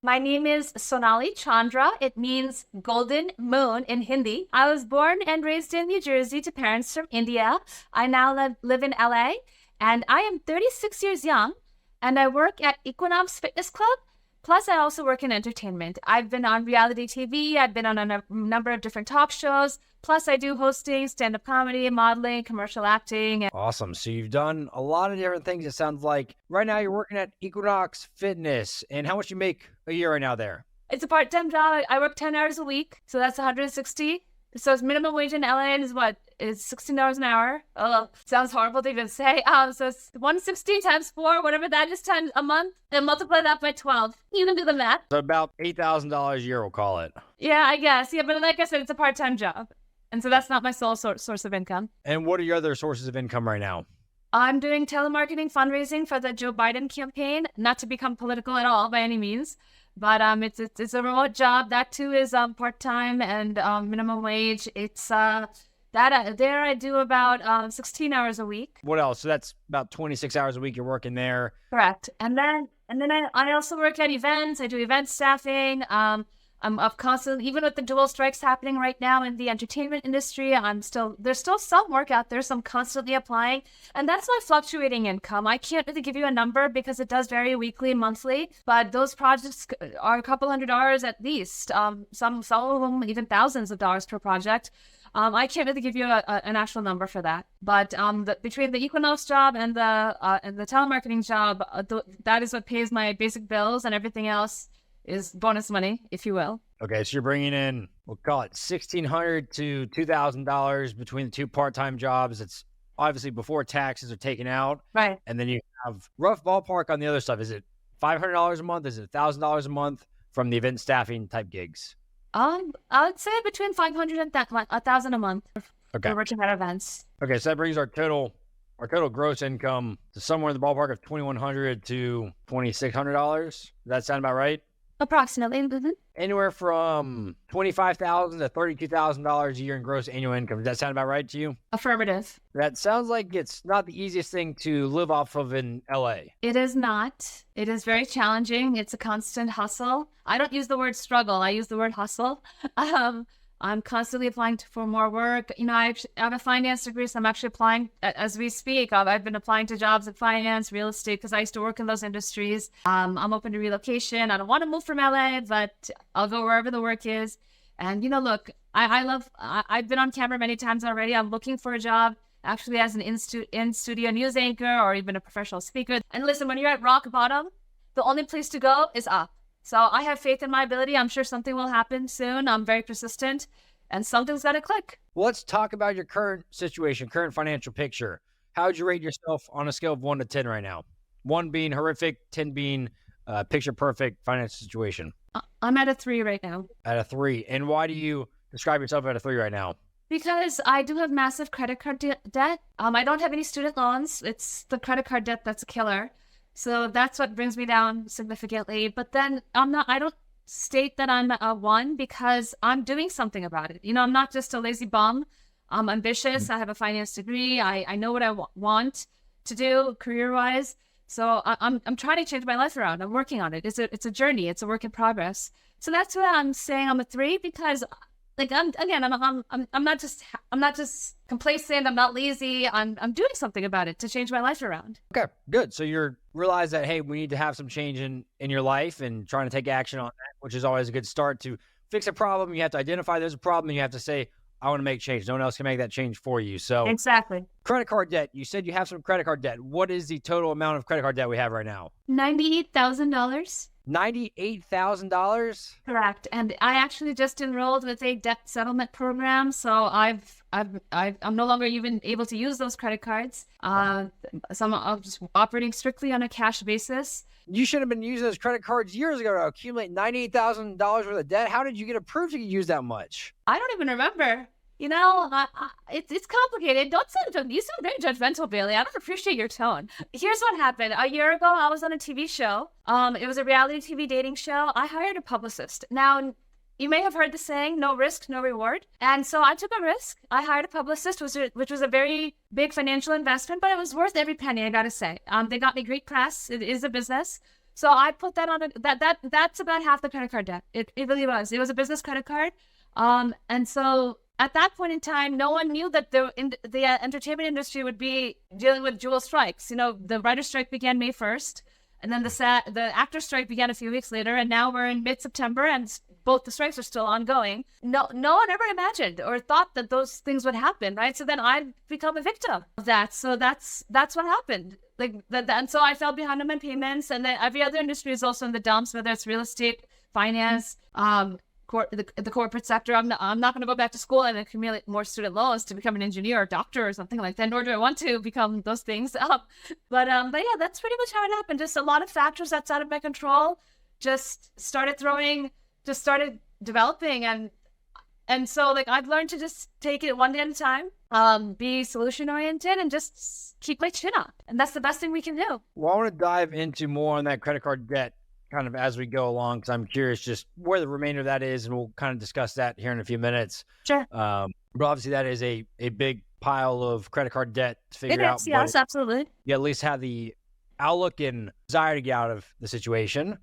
My name is Sonali Chandra. It means golden moon in Hindi. I was born and raised in New Jersey to parents from India. I now live in LA, and I am 36 years young, and I work at Equinox Fitness Club. Plus, I also work in entertainment. I've been on reality TV. I've been on a number of different talk shows. Plus, I do hosting, stand-up comedy, modeling, commercial acting. Awesome. So you've done a lot of different things. It sounds like right now you're working at Equinox Fitness. And how much you make a year right now there? It's a part-time job. I work 10 hours a week, so that's 160. So it's minimum wage in LA is what? Is $16 an hour. Oh, sounds horrible to even say. So it's 160 times 4, whatever that is, times a month, and multiply that by 12. You can do the math. So about $8,000 a year, we'll call it. Yeah, I guess. Yeah, but like I said, it's a part-time job. And so that's not my sole source of income. And what are your other sources of income right now? I'm doing telemarketing fundraising for the Joe Biden campaign, not to become political at all by any means. But it's a remote job. That too is part-time and minimum wage. It's there I do about 16 hours a week. What else? So that's about 26 hours a week you're working there. There's I also work at events. I do event staffing. I'm constantly, even with the dual strikes happening right now in the entertainment industry, there's still some work out there, so I'm constantly applying. And that's my fluctuating income. I can't really give you a number because it does vary weekly and monthly, but those projects are a couple $100s at least. Some of them even thousands of dollars per project. I can't really give you an actual number for that, but between the Equinox job and the telemarketing job, that is what pays my basic bills, and everything else is bonus money, if you will. Okay, so you're bringing in, we'll call it $1,600 to $2,000 between the two part-time jobs. It's obviously before taxes are taken out. Right. And then you have rough ballpark on the other stuff. Is it $500 a month? Is it $1,000 a month from the event staffing type gigs? I would say between $500 and $1,000 a month. Okay. For working at events. Okay, so that brings our total gross income to somewhere in the ballpark of $2,100 to $2,600. Does that sound about right? Approximately. Mm-hmm. Anywhere from $25,000 to $32,000 a year in gross annual income. Does that sound about right to you? Affirmative. That sounds like it's not the easiest thing to live off of in LA. It is not. It is very challenging. It's a constant hustle. I don't use the word struggle. I use the word hustle. I'm constantly applying for more work. You know, I have a finance degree, so I'm actually applying as we speak. I've been applying to jobs in finance, real estate, because I used to work in those industries. I'm open to relocation. I don't want to move from LA, but I'll go wherever the work is. And, you know, look, I've been on camera many times already. I'm looking for a job actually as an in-studio news anchor or even a professional speaker. And listen, when you're at rock bottom, the only place to go is up. So I have faith in my ability. I'm sure something will happen soon. I'm very persistent, and something's got to click. Well, let's talk about your current situation, current financial picture. How would you rate yourself on a scale of 1 to 10 right now? 1 being horrific, 10 being picture perfect financial situation. I'm at a 3 right now. At a 3. And why do you describe yourself at a 3 right now? Because I do have massive credit card debt. I don't have any student loans. It's the credit card debt that's a killer. So that's what brings me down significantly. But then I don't state that I'm a 1 because I'm doing something about it. You know, I'm not just a lazy bum. I'm ambitious. Mm-hmm. I have a finance degree. I know what I want to do career-wise. So I'm trying to change my life around. I'm working on it. It's a journey. It's a work in progress. So that's why I'm saying I'm a 3 because like I'm not just complacent. I'm not lazy. I'm doing something about it to change my life around. Okay, good. So you're realize that, hey, we need to have some change in your life and trying to take action on that, which is always a good start to fix a problem. You have to identify there's a problem and you have to say, I want to make change. No one else can make that change for you. So exactly. Credit card debt. You said you have some credit card debt. What is the total amount of credit card debt we have right now? $98,000. $98,000? Correct. And I actually just enrolled with a debt settlement program. So I'm no longer even able to use those credit cards. So I'm just operating strictly on a cash basis. You should have been using those credit cards years ago to accumulate $98,000 worth of debt. How did you get approved to use that much? I don't even remember. You know, it's complicated. You sound very judgmental, Bailey. I don't appreciate your tone. Here's what happened. A year ago, I was on a TV show. It was a reality TV dating show. I hired a publicist. Now, you may have heard the saying, no risk, no reward. And so I took a risk. I hired a publicist, which was a very big financial investment, but it was worth every penny, I gotta say. They got me great press. It is a business. So I put that on that's about half the credit card debt. It really was. It was a business credit card. And so at that point in time, no one knew that the entertainment industry would be dealing with dual strikes. You know, the writer's strike began May 1st, and then the actor strike began a few weeks later, and now we're in mid-September, and both the strikes are still ongoing. No one ever imagined or thought that those things would happen, right? So then I'd become a victim of that. So that's what happened. And so I fell behind on my payments, and then every other industry is also in the dumps, whether it's real estate, finance, the corporate sector. I'm not going to go back to school and accumulate more student loans to become an engineer or doctor or something like that, nor do I want to become those things. But yeah, that's pretty much how it happened. Just a lot of factors outside of my control just started developing, and so like I've learned to just take it one day at a time, be solution oriented, and just keep my chin up, and that's the best thing we can do. Well, I want to dive into more on that credit card debt kind of as we go along, because I'm curious just where the remainder of that is, and we'll kind of discuss that here in a few minutes. Sure. But obviously that is a big pile of credit card debt to figure out. Yes, absolutely. You at least have the outlook and desire to get out of the situation.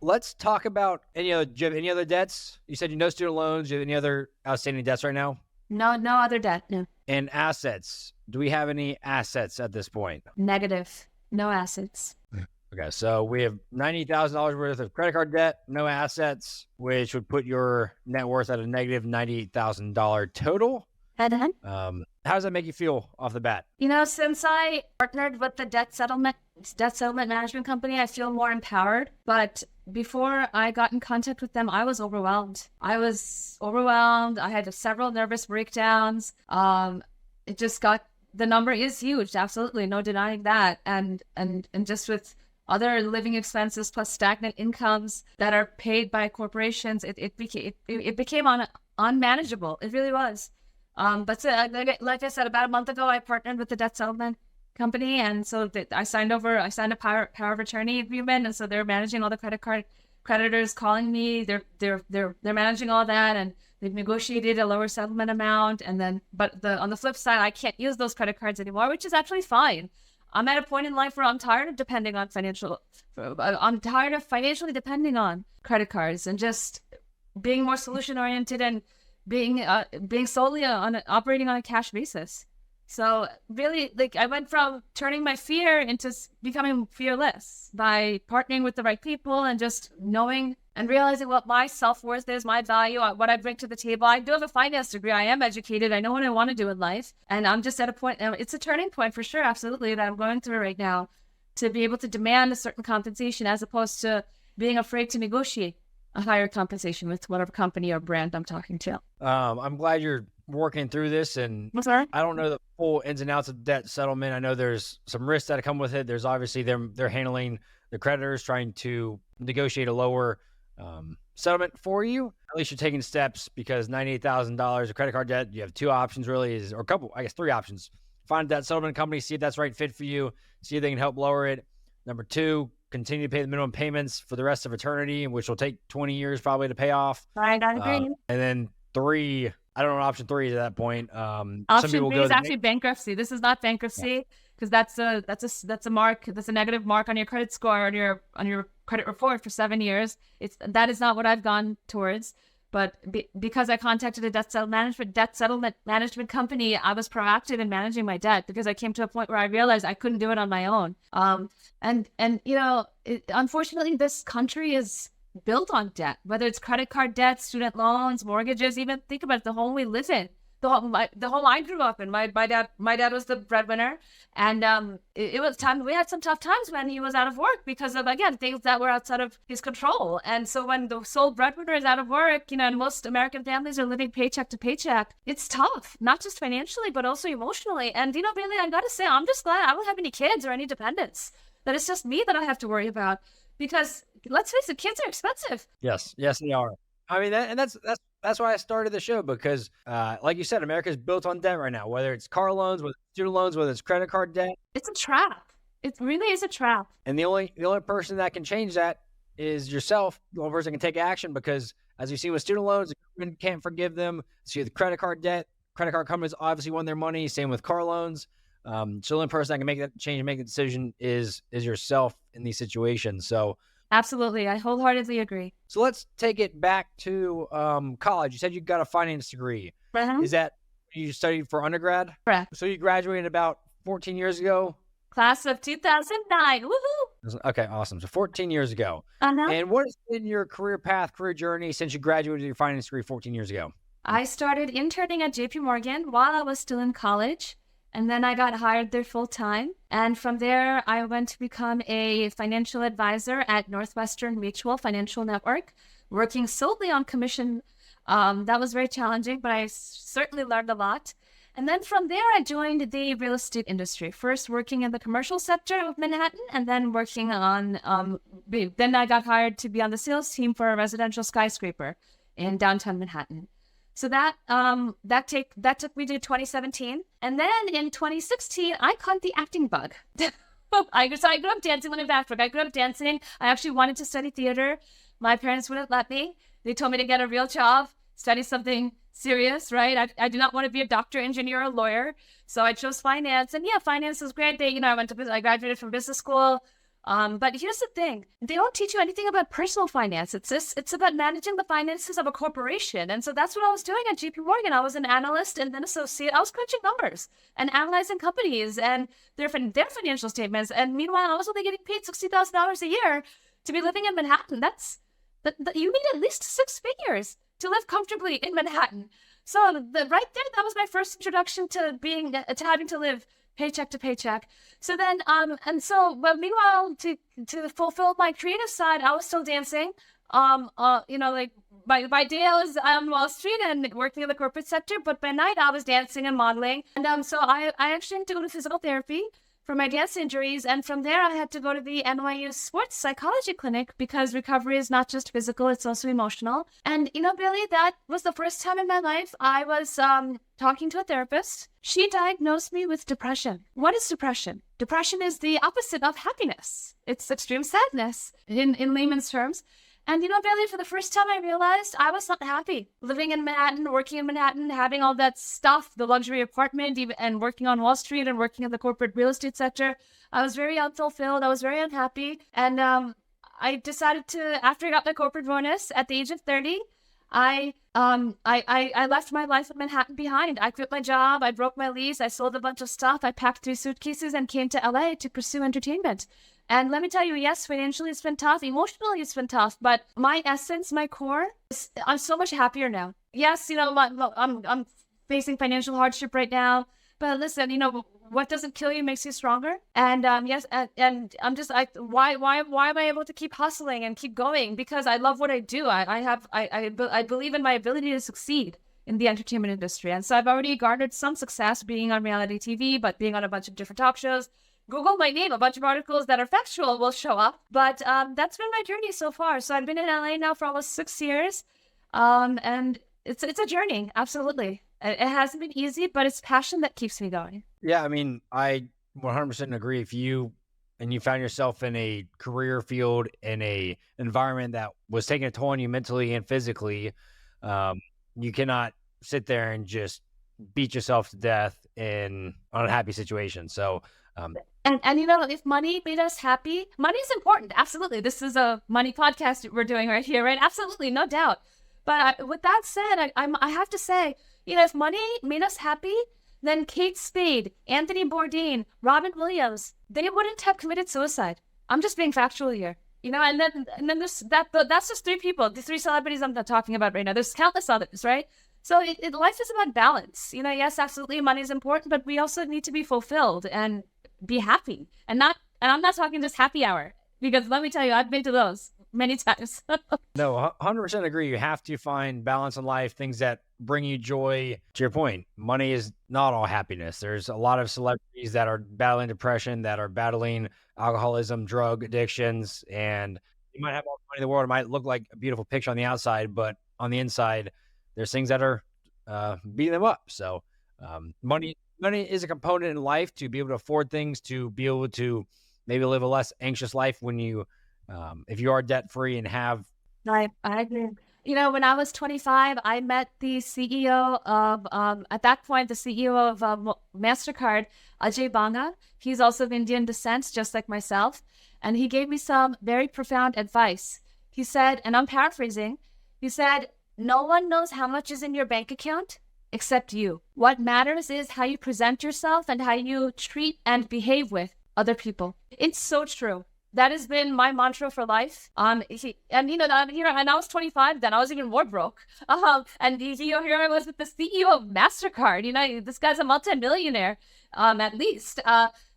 Let's talk about do you have any other debts? You said you no student loans. Do you have any other outstanding debts right now? No other debt. No. And assets. Do we have any assets at this point? Negative. No assets. Okay, so we have $90,000 worth of credit card debt, no assets, which would put your net worth at a negative $98,000 total. How does that make you feel off the bat? You know, since I partnered with the debt settlement management company, I feel more empowered. But before I got in contact with them, I was overwhelmed. I had several nervous breakdowns. The number is huge. Absolutely. No denying that. And just with other living expenses plus stagnant incomes that are paid by corporations, it became unmanageable. It really was. But so, like I said, about a month ago, I partnered with the debt settlement company, and so I signed a power of attorney agreement, and so they're managing all the credit card creditors calling me. They're managing all that, and they've negotiated a lower settlement amount. And then, on the flip side, I can't use those credit cards anymore, which is actually fine. I'm at a point in life where I'm tired of financially depending on credit cards, and just being more solution oriented and being solely operating on a cash basis. So really, like, I went from turning my fear into becoming fearless by partnering with the right people and just knowing and realizing what my self-worth is, my value, what I bring to the table. I do have a finance degree. I am educated. I know what I want to do in life. And I'm just at a point, it's a turning point for sure, absolutely, that I'm going through right now, to be able to demand a certain compensation as opposed to being afraid to negotiate a higher compensation with whatever company or brand I'm talking to. I'm glad you're working through this, and I don't know the full ins and outs of debt settlement. I know there's some risks that come with it. There's obviously they're handling the creditors, trying to negotiate a lower settlement for you. At least you're taking steps, because $98,000 of credit card debt, you have two options really, or a couple, I guess 3 options. Find a debt settlement company, see if that's the right fit for you, see if they can help lower it. Number 2, continue to pay the minimum payments for the rest of eternity, which will take 20 years probably to pay off. Right, I agree. And then 3, I don't know what option 3 is at that point. Option 3 is actually bankruptcy. This is not bankruptcy, because that's a mark. That's a negative mark on your credit score, on your credit report for 7 years. That is not what I've gone towards. But because I contacted a debt settlement management company, I was proactive in managing my debt, because I came to a point where I realized I couldn't do it on my own. And you know, unfortunately, this country is built on debt, whether it's credit card debt, student loans, mortgages. Even think about it, the home we live in, the home I grew up in. My dad was the breadwinner, and it was time. We had some tough times when he was out of work because of, again, things that were outside of his control. And so when the sole breadwinner is out of work, you know, and most American families are living paycheck to paycheck, it's tough, not just financially but also emotionally. And you know, really, I gotta say, I'm just glad I don't have any kids or any dependents. That it's just me that I have to worry about, because let's face it, kids are expensive. Yes, they are. I mean, that's why I started the show, because like you said, America is built on debt right now, whether it's car loans, whether it's student loans, whether it's credit card debt. It's a trap. It really is a trap. And the only person that can change that is yourself. The only person that can take action, because as you see with student loans, the government can't forgive them. So you have the credit card debt. Credit card companies obviously want their money. Same with car loans. So the only person that can make that change and make the decision is yourself in these situations. So Absolutely. I wholeheartedly agree. let's take it back to college. You said you got a finance degree. Uh-huh. Is that you studied for undergrad? Correct. So you graduated about 14 years ago? Class of 2009. Woohoo! Okay, awesome. So 14 years ago. Uh-huh. And what has been your career path, career journey since you graduated your finance degree 14 years ago? I started interning at JP Morgan while I was still in college. And then I got hired there full time. And from there, I went to become a financial advisor at Northwestern Mutual Financial Network, working solely on commission. That was very challenging, but I certainly learned a lot. And then from there, I joined the real estate industry, first working in the commercial sector of Manhattan, and then working on, then I got hired to be on the sales team for a residential skyscraper in downtown Manhattan. So that took me to 2017, and then in 2016 I caught the acting bug. I grew up dancing when in Bangkok. I grew up dancing. I actually wanted to study theater. My parents wouldn't let me. They told me to get a real job, study something serious, right? I do not want to be a doctor, engineer, or lawyer. So I chose finance, and yeah, finance was great. I graduated from business school. But here's the thing. They don't teach you anything about personal finance. It's about managing the finances of a corporation. And so that's what I was doing at JP Morgan. I was an analyst and then associate. I was crunching numbers and analyzing companies and their financial statements. And meanwhile, I was only getting paid $60,000 a year to be living in Manhattan. You need at least 6 figures to live comfortably in Manhattan. So right there, that was my first introduction to having to live paycheck to paycheck. So then, but meanwhile, to fulfill my creative side, I was still dancing. Like by day I was on Wall Street and working in the corporate sector, but by night I was dancing and modeling. And so I actually had to go to physical therapy for my dance injuries, and from there I had to go to the NYU Sports Psychology Clinic because recovery is not just physical, it's also emotional. And Billy, that was the first time in my life I was talking to a therapist. She diagnosed me with depression. What is depression? Depression is the opposite of happiness. It's extreme sadness in layman's terms. And Bailey, for the first time I realized I was not happy living in Manhattan, working in Manhattan, having all that stuff, the luxury apartment, and working on Wall Street and working in the corporate real estate sector. I was very unfulfilled. I was very unhappy. And I decided to, after I got my corporate bonus at the age of 30, I left my life in Manhattan behind. I quit my job. I broke my lease. I sold a bunch of stuff. I packed 3 suitcases and came to LA to pursue entertainment. And let me tell you, yes, financially it's been tough. Emotionally it's been tough. But my essence, my core, I'm so much happier now. Yes, I'm facing financial hardship right now. But listen, what doesn't kill you makes you stronger. And yes, and I'm just, why am I able to keep hustling and keep going? Because I love what I do. I believe in my ability to succeed in the entertainment industry. And so I've already garnered some success being on reality TV, but being on a bunch of different talk shows. Google my name, a bunch of articles that are factual will show up. But that's been my journey so far. So I've been in LA now for almost 6 years. And it's a journey, absolutely. It hasn't been easy, but it's passion that keeps me going. Yeah, I mean, I 100% agree. If you found yourself in a career field, in a environment that was taking a toll on you mentally and physically, you cannot sit there and just beat yourself to death in unhappy situations. So, and if money made us happy, money is important. Absolutely. This is a money podcast we're doing right here, right? Absolutely. No doubt. But with that said, I have to say, if money made us happy, then Kate Spade, Anthony Bourdain, Robin Williams, they wouldn't have committed suicide. I'm just being factual here. And then there's that's just 3 people, the 3 celebrities I'm not talking about right now. There's countless others, right? So life is about balance. Yes, absolutely, money is important, but we also need to be fulfilled and be happy. And I'm not talking just happy hour, because let me tell you, I've been to those many times. No, 100% agree. You have to find balance in life, things that bring you joy. To your point, money is not all happiness. There's a lot of celebrities that are battling depression, that are battling alcoholism, drug addictions, and you might have all the money in the world. It might look like a beautiful picture on the outside, but on the inside, there's things that are beating them up. So money is a component in life to be able to afford things, to be able to maybe live a less anxious life when you, if you are debt free and have. I agree. When I was 25, I met the CEO of, at that point, the CEO of MasterCard, Ajay Banga. He's also of Indian descent, just like myself. And he gave me some very profound advice. He said, and I'm paraphrasing, he said, no one knows how much is in your bank account except you. What matters is how you present yourself and how you treat and behave with other people. It's so true. That has been my mantra for life. And I was 25 then. I was even more broke. Here I was with the CEO of MasterCard. This guy's a multimillionaire, at least.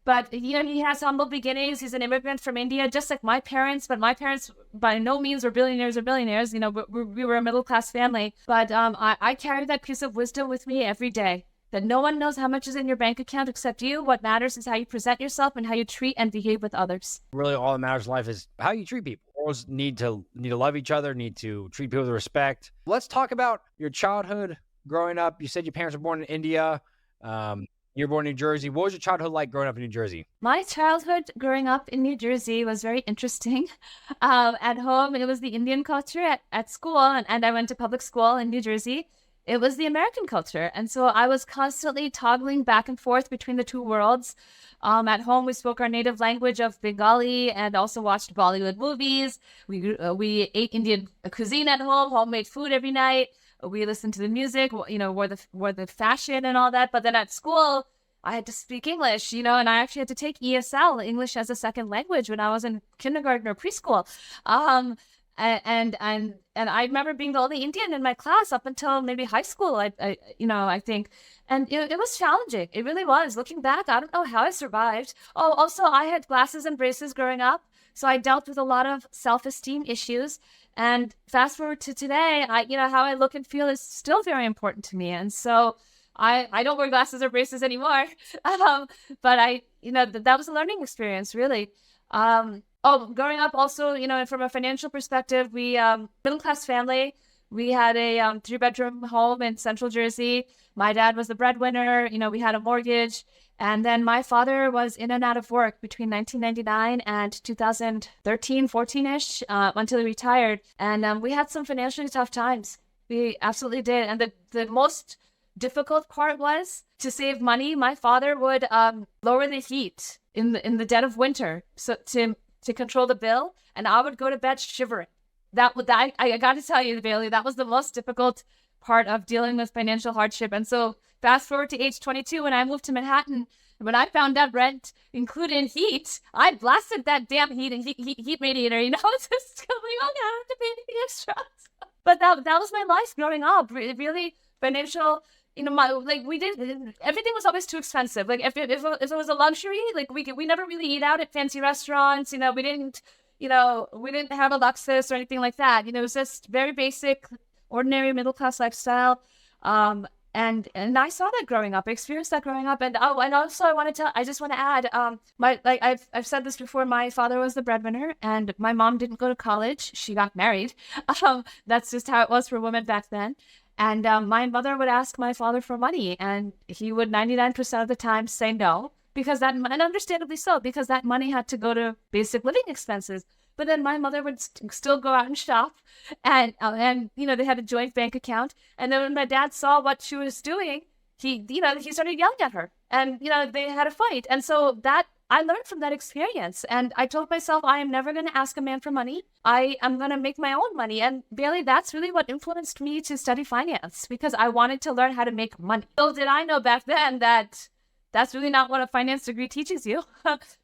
But he has humble beginnings. He's an immigrant from India, just like my parents. But my parents, by no means, were billionaires or billionaires. We were a middle class family. But I carry that piece of wisdom with me every day. That no one knows how much is in your bank account except you. What matters is how you present yourself and how you treat and behave with others. Really, all that matters in life is how you treat people. Girls need to love each other, need to treat people with respect. Let's talk about your childhood growing up. You said your parents were born in India. You were born in New Jersey. What was your childhood like growing up in New Jersey? My childhood growing up in New Jersey was very interesting. At home, it was the Indian culture. At school, and I went to public school in New Jersey, it was the American culture. And so I was constantly toggling back and forth between the two worlds. At home, we spoke our native language of Bengali and also watched Bollywood movies. We ate Indian cuisine at home, homemade food every night. We listened to the music, wore the fashion and all that. But then at school, I had to speak English, and I actually had to take ESL, English as a second language, when I was in kindergarten or preschool. And I remember being the only Indian in my class up until maybe high school, I think. And it was challenging. It really was. Looking back, I don't know how I survived. Oh, also, I had glasses and braces growing up. So I dealt with a lot of self-esteem issues. And fast forward to today, how I look and feel is still very important to me. And so I don't wear glasses or braces anymore. But that was a learning experience, really. Growing up also, from a financial perspective, we, middle-class family, we had a 3-bedroom home in Central Jersey. My dad was the breadwinner. We had a mortgage. And then my father was in and out of work between 1999 and 2013, 14-ish, until he retired. And we had some financially tough times. We absolutely did. And the most difficult part was to save money. My father would lower the heat in the dead of winter to control the bill, and I would go to bed shivering. I got to tell you, Bailey, that was the most difficult part of dealing with financial hardship. And so fast forward to age 22, when I moved to Manhattan, when I found out rent included heat, I blasted that damn heat radiator, it's just going, I have to pay anything extra. But that was my life growing up, really financial. Everything was always too expensive. Like if it was a luxury, like we never really eat out at fancy restaurants. We didn't have a Lexus or anything like that. It was just very basic, ordinary middle class lifestyle. And I saw that growing up. I experienced that growing up. And also I just want to add, I've said this before. My father was the breadwinner, and my mom didn't go to college. She got married. That's just how it was for women back then. And my mother would ask my father for money, and he would 99% of the time say no, and understandably so, because that money had to go to basic living expenses. But then my mother would still go out and shop, and they had a joint bank account. And then when my dad saw what she was doing, he started yelling at her, and they had a fight. And so that I learned from that experience, and I told myself I am never going to ask a man for money. I am going to make my own money. And Bailey, that's really what influenced me to study finance, because I wanted to learn how to make money. Little did I know back then that that's really not what a finance degree teaches you.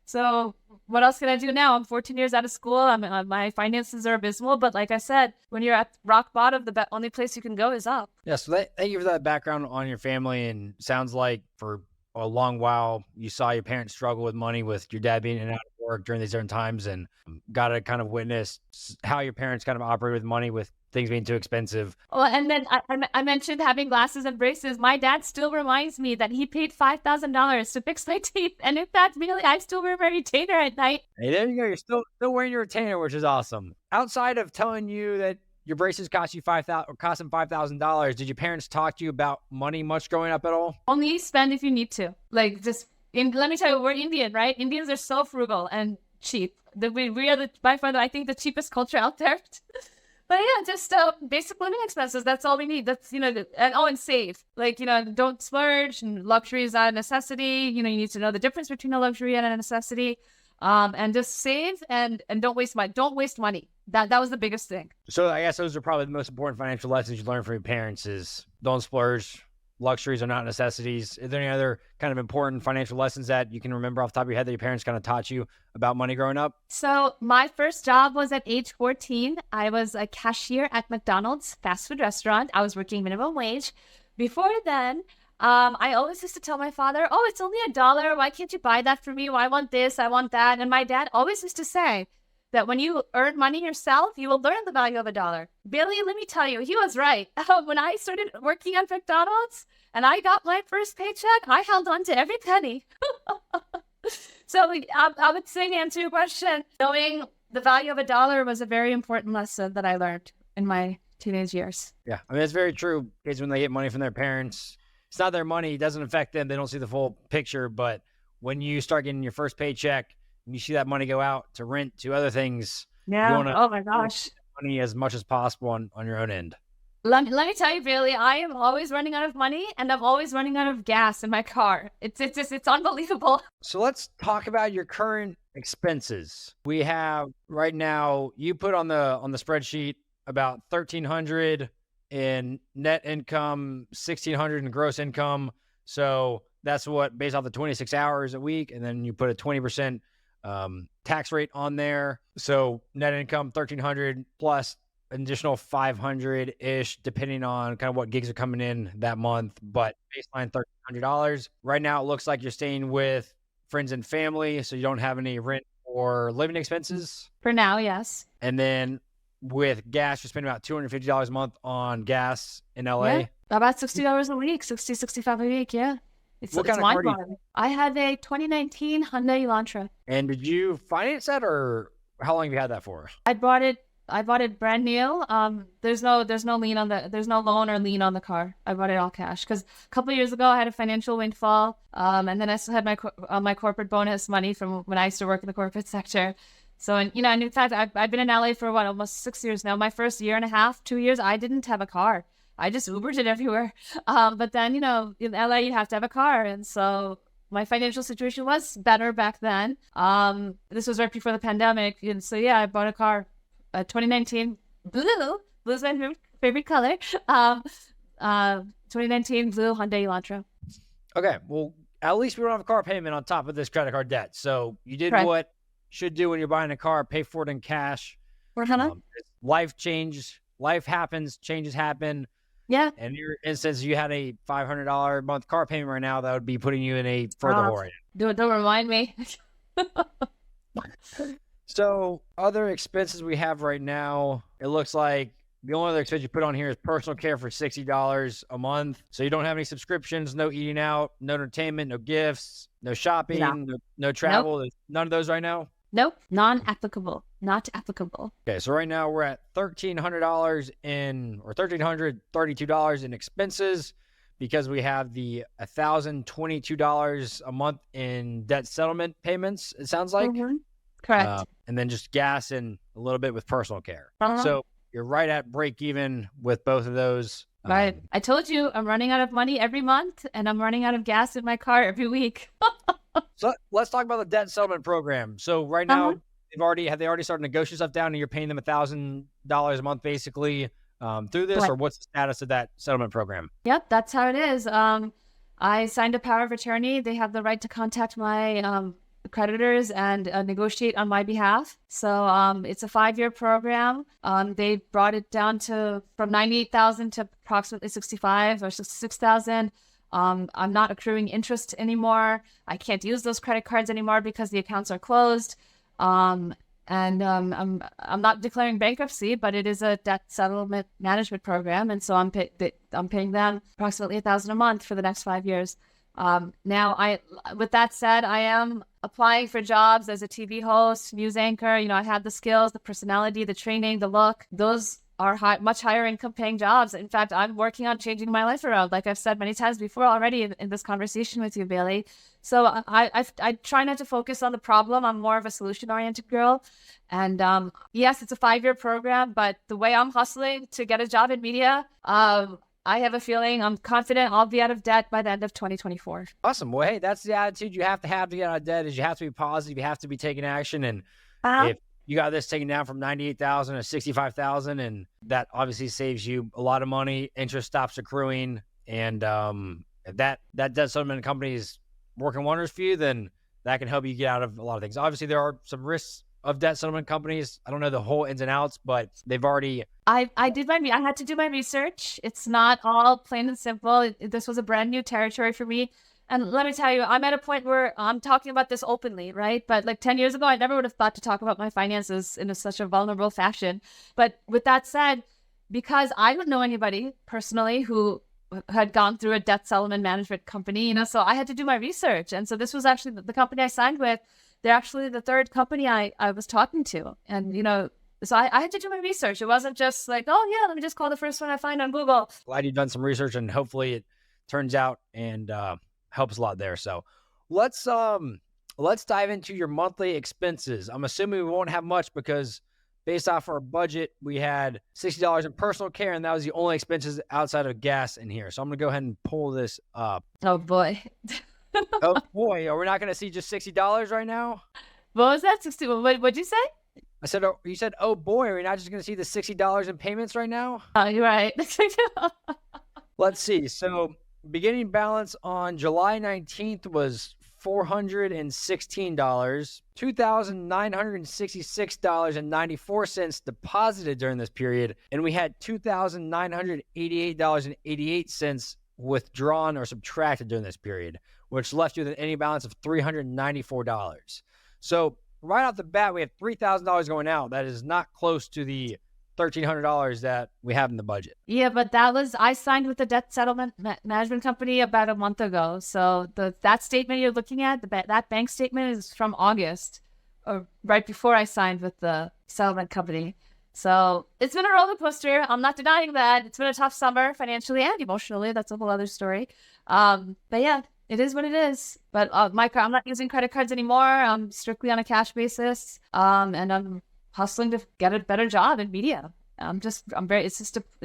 So what else can I do now? I'm 14 years out of school. My finances are abysmal. But like I said, when you're at rock bottom, the only place you can go is up. Yeah, so thank you for that background on your family. And sounds like for a long while, you saw your parents struggle with money, with your dad being in and out of work during these different times, and got to kind of witness how your parents kind of operate with money, with things being too expensive. Well, and then I mentioned having glasses and braces. My dad still reminds me that he paid $5,000 to fix my teeth. And in fact, really, I still wear my retainer at night. Hey, there you go. You're still wearing your retainer, which is awesome. Outside of telling you that your braces cost him $5,000, did your parents talk to you about money much growing up at all? Only spend if you need to. Let me tell you, we're Indian, right? Indians are so frugal and cheap. We are by far, I think, the cheapest culture out there. But yeah, just basic living expenses. That's all we need. That's, and save. Like, don't splurge, and luxury is not a necessity. You need to know the difference between a luxury and a necessity. And just save and don't waste money. Don't waste money. That was the biggest thing. So I guess those are probably the most important financial lessons you learn from your parents is don't splurge. Luxuries are not necessities. Is there any other kind of important financial lessons that you can remember off the top of your head that your parents kind of taught you about money growing up? So my first job was at age 14. I was a cashier at McDonald's fast food restaurant. I was working minimum wage. Before then, I always used to tell my father, oh, it's only $1. Why can't you buy that for me? Well, I want this, I want that. And my dad always used to say that when you earn money yourself, you will learn the value of $1. Billy, let me tell you, he was right. When I started working at McDonald's and I got my first paycheck, I held on to every penny. So I would say, to answer your question, knowing the value of $1 was a very important lesson that I learned in my teenage years. Yeah, I mean, it's very true. Kids, when they get money from their parents, it's not their money. It doesn't affect them. They don't see the full picture. But when you start getting your first paycheck and you see that money go out to rent, to other things, yeah. You want to oh my gosh, money as much as possible on your own end. Let me tell you, Bailey, I am always running out of money and I'm always running out of gas in my car. It's unbelievable. So let's talk about your current expenses. We have right now, you put on the spreadsheet about $1,300 in net income, $1,600 in gross income. So that's what, based off the 26 hours a week. And then you put a 20% tax rate on there. So net income, $1,300 plus an additional $500-ish, depending on kind of what gigs are coming in that month. But baseline $1,300. Right now, it looks like you're staying with friends and family, so you don't have any rent or living expenses. For now, yes. And then with gas, you're spending about $250 a month on gas in LA. Yeah, about $60 a week, $65 a week, yeah. It's mind-blowing. I had a 2019 Hyundai Elantra. And did you finance that, or how long have you had that for? I bought it brand new. There's no loan or lien on the car. I bought it all cash because a couple of years ago I had a financial windfall. And then I still had my corporate bonus money from when I used to work in the corporate sector. So, and in fact, I've been in LA for almost 6 years now. My first year and a half, 2 years, I didn't have a car. I just Ubered it everywhere. But then, in LA, you have to have a car. And so my financial situation was better back then. This was right before the pandemic. And so, yeah, I bought a car, 2019 blue. Blue's my favorite color. 2019 blue Hyundai Elantra. Okay. Well, at least we don't have a car payment on top of this credit card debt. So you did Correct. What should do when you're buying a car, pay for it in cash. Life happens, changes happen. Yeah. And in your instance, you had a $500 a month car payment right now, that would be putting you in a further hole. Don't remind me. So other expenses we have right now, it looks like the only other expense you put on here is personal care for $60 a month. So you don't have any subscriptions, no eating out, no entertainment, no gifts, no shopping, no travel. Nope. None of those right now? Nope. Non-applicable. Not applicable. Okay. So right now we're at $1,332 in expenses because we have the $1,022 a month in debt settlement payments, it sounds like. Mm-hmm. Correct. And then just gas and a little bit with personal care. So you're right at break even with both of those. Right. I told you I'm running out of money every month and I'm running out of gas in my car every week. So let's talk about the debt settlement program. So right now, have they already started negotiating stuff down and you're paying them $1,000 a month basically through this, or what's the status of that settlement program? Yep, that's how it is. I signed a power of attorney. They have the right to contact my creditors and negotiate on my behalf. So it's a 5-year program. They brought it down from $98,000 to approximately $65,000 or $66,000. I'm not accruing interest anymore. I can't use those credit cards anymore because the accounts are closed. I'm not declaring bankruptcy, but it is a debt settlement management program, and so I'm paying them approximately $1,000 a month for the next 5 years. Now, with that said, I am applying for jobs as a TV host, news anchor. I have the skills, the personality, the training, the look. Those are much higher income paying jobs. In fact, I'm working on changing my life around, like I've said many times before already in this conversation with you, Bailey. So I try not to focus on the problem. I'm more of a solution oriented girl. And yes, it's a 5-year program, but the way I'm hustling to get a job in media, I have a feeling, I'm confident I'll be out of debt by the end of 2024. Awesome. Well, hey, that's the attitude you have to get out of debt. Is you have to be positive. You have to be taking action. And if you got this taken down from 98,000 to 65,000, and that obviously saves you a lot of money. Interest stops accruing, and if that debt settlement company is working wonders for you, then that can help you get out of a lot of things. Obviously, there are some risks of debt settlement companies. I don't know the whole ins and outs, but they've already. I had to do my research. It's not all plain and simple. This was a brand new territory for me. And let me tell you, I'm at a point where I'm talking about this openly, right? But like 10 years ago, I never would have thought to talk about my finances in such a vulnerable fashion. But with that said, because I don't know anybody personally who had gone through a debt settlement management company, so I had to do my research. And so this was actually the company I signed with. They're actually the third company I was talking to. And, so I had to do my research. It wasn't just like, oh, yeah, let me just call the first one I find on Google. Glad you've done some research, and hopefully it turns out and helps a lot there. So let's dive into your monthly expenses. I'm assuming we won't have much because based off our budget, we had $60 in personal care, and that was the only expenses outside of gas in here. So I'm going to go ahead and pull this up. Oh, boy. Oh, boy. Are we not going to see just $60 right now? What was that? 60? What'd you say? I said, you said, oh, boy. Are we not just going to see the $60 in payments right now? Oh, you're right. Let's see. So beginning balance on July 19th was $416, $2,966.94 deposited during this period, and we had $2,988.88 withdrawn or subtracted during this period, which left you with an ending balance of $394. So right off the bat, we have $3,000 going out. That is not close to the $1,300 that we have in the budget. Yeah, but I signed with the debt settlement management company about a month ago. So that statement you're looking at, that bank statement is from August, or right before I signed with the settlement company. So it's been a roller coaster. I'm not denying that. It's been a tough summer financially and emotionally. That's a whole other story. But yeah, it is what it is. But I'm not using credit cards anymore. I'm strictly on a cash basis. And I'm hustling to get a better job in media. It's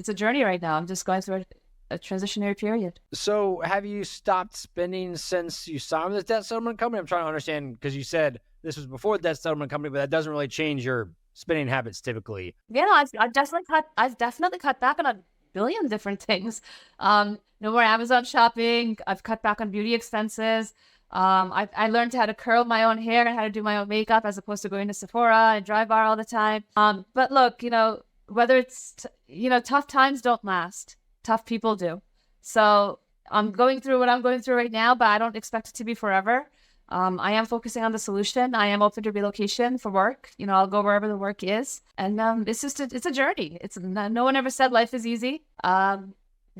a journey right now. I'm just going through a transitionary period. So have you stopped spending since you signed with this debt settlement company? I'm trying to understand, because you said this was before the debt settlement company, but that doesn't really change your spending habits typically. Yeah, no, I've definitely cut back on a billion different things. No more Amazon shopping. I've cut back on beauty expenses. I learned how to curl my own hair and how to do my own makeup as opposed to going to Sephora and Drybar all the time. But look, whether it's, tough times don't last. Tough people do. So I'm going through what I'm going through right now, but I don't expect it to be forever. I am focusing on the solution. I am open to relocation for work. I'll go wherever the work is. And it's a journey. No one ever said life is easy.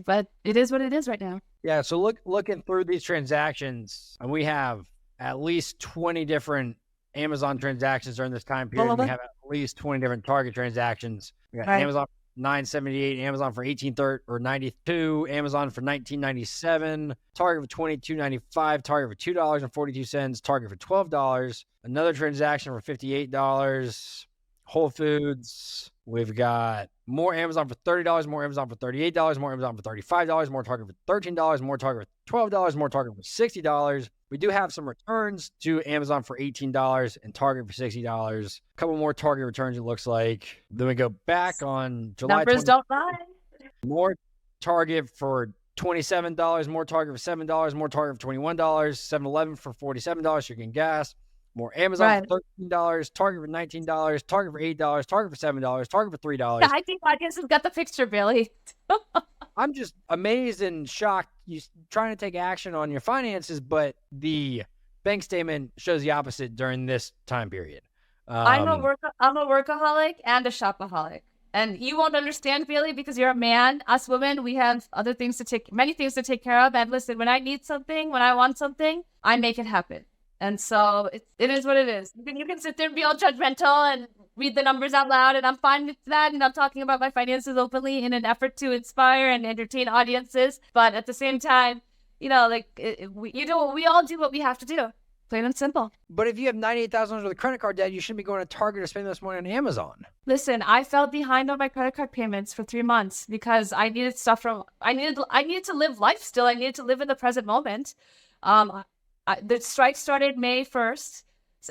But it is what it is right now. Yeah. So looking through these transactions, and we have at least 20 different Amazon transactions during this time period. We have at least 20 different Target transactions. We got Amazon for $9.78, Amazon for $18.92, Amazon for $19.97, Target for $22.95, Target for $2.42, Target for $12, another transaction for $58, Whole Foods. We've got more Amazon for $30, more Amazon for $38, more Amazon for $35, more Target for $13, more Target for $12, more Target for $60. We do have some returns to Amazon for $18 and Target for $60. A couple more Target returns, it looks like. Then we go back on July 20th. Numbers don't lie. More Target for $27, more Target for $7, more Target for $21, 7-Eleven for $47, so you can gas. More Amazon for $13, Target for $19, Target for $8, Target for $7, Target for $3. I think audience has got the picture, Billy. I'm just amazed and shocked. You're trying to take action on your finances, but the bank statement shows the opposite during this time period. I'm a workaholic and a shopaholic. And you won't understand, Billy, because you're a man. Us women, we have many things to take care of. And listen, when I need something, when I want something, I make it happen. And so it is what it is. You can sit there and be all judgmental and read the numbers out loud, and I'm fine with that. And I'm talking about my finances openly in an effort to inspire and entertain audiences. But at the same time, we all do what we have to do. Plain and simple. But if you have $98,000 worth of credit card debt, you shouldn't be going to Target or spending this money on Amazon. Listen, I fell behind on my credit card payments for 3 months because I needed stuff I needed to live life still. I needed to live in the present moment. The strike started May 1st,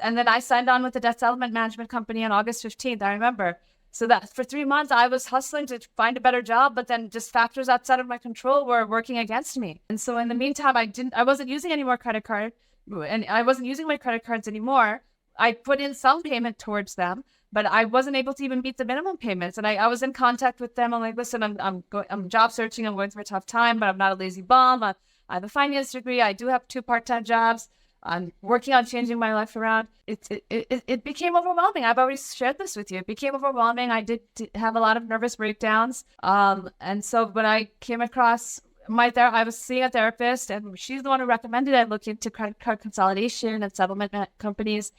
and then I signed on with the debt settlement management company on August 15th, I remember. So that for 3 months, I was hustling to find a better job, but then just factors outside of my control were working against me. And so in the meantime, I wasn't using any more credit card, and I wasn't using my credit cards anymore. I put in some payment towards them, but I wasn't able to even meet the minimum payments. And I was in contact with them. I'm like, listen, I'm job searching. I'm going through a tough time, but I'm not a lazy bum. I have a finance degree. I do have 2 part-time jobs. I'm working on changing my life around. It became overwhelming. I've already shared this with you. It became overwhelming. I did have a lot of nervous breakdowns. And so when I came across I was seeing a therapist, and she's the one who recommended I look into credit card consolidation and settlement companies.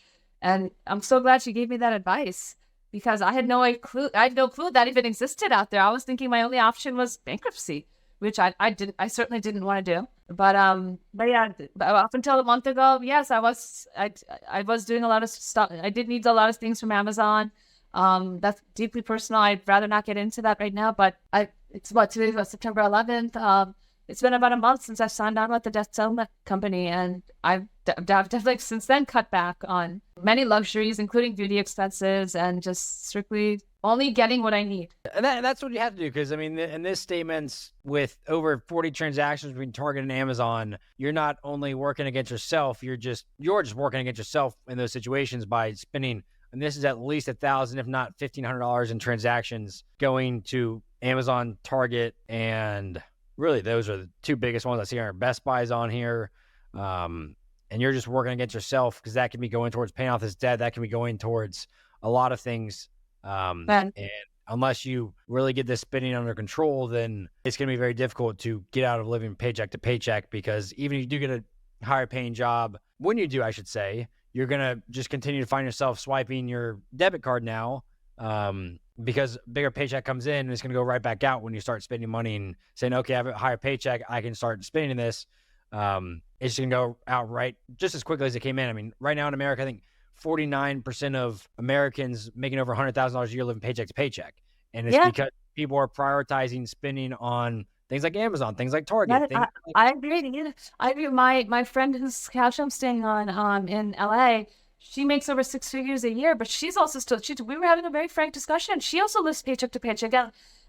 And I'm so glad she gave me that advice, because I had no clue that even existed out there. I was thinking my only option was bankruptcy, which I certainly didn't want to do. But yeah, up until a month ago, yes, I was doing a lot of stuff. I did need a lot of things from Amazon. That's deeply personal. I'd rather not get into that right now, but today's September 11th. It's been about a month since I've signed on with the debt settlement company, and I've definitely since then cut back on many luxuries, including beauty expenses, and just strictly only getting what I need. And that's what you have to do, because, I mean, in this statements, with over 40 transactions between Target and Amazon, you're not only working against yourself, you're just working against yourself in those situations by spending, and this is at least $1,000, if not $1,500 in transactions going to Amazon, Target, and really those are the 2 biggest ones I see are Best Buys on here. And you're just working against yourself, because that can be going towards paying off this debt. That can be going towards a lot of things. And unless you really get this spending under control, then it's going to be very difficult to get out of living paycheck to paycheck, because even if you do get a higher paying job, when you do, I should say, you're going to just continue to find yourself swiping your debit card now, because bigger paycheck comes in and it's going to go right back out when you start spending money and saying, okay, I have a higher paycheck, I can start spending this. It's going to go out right just as quickly as it came in. I mean, right now in America, I think 49% of Americans making over $100,000 a year living paycheck to paycheck. And it's because people are prioritizing spending on things like Amazon, things like Target. I agree. I agree. My friend whose couch I'm staying on in LA, she makes over 6 figures a year, but she's also we were having a very frank discussion. She also lives paycheck to paycheck.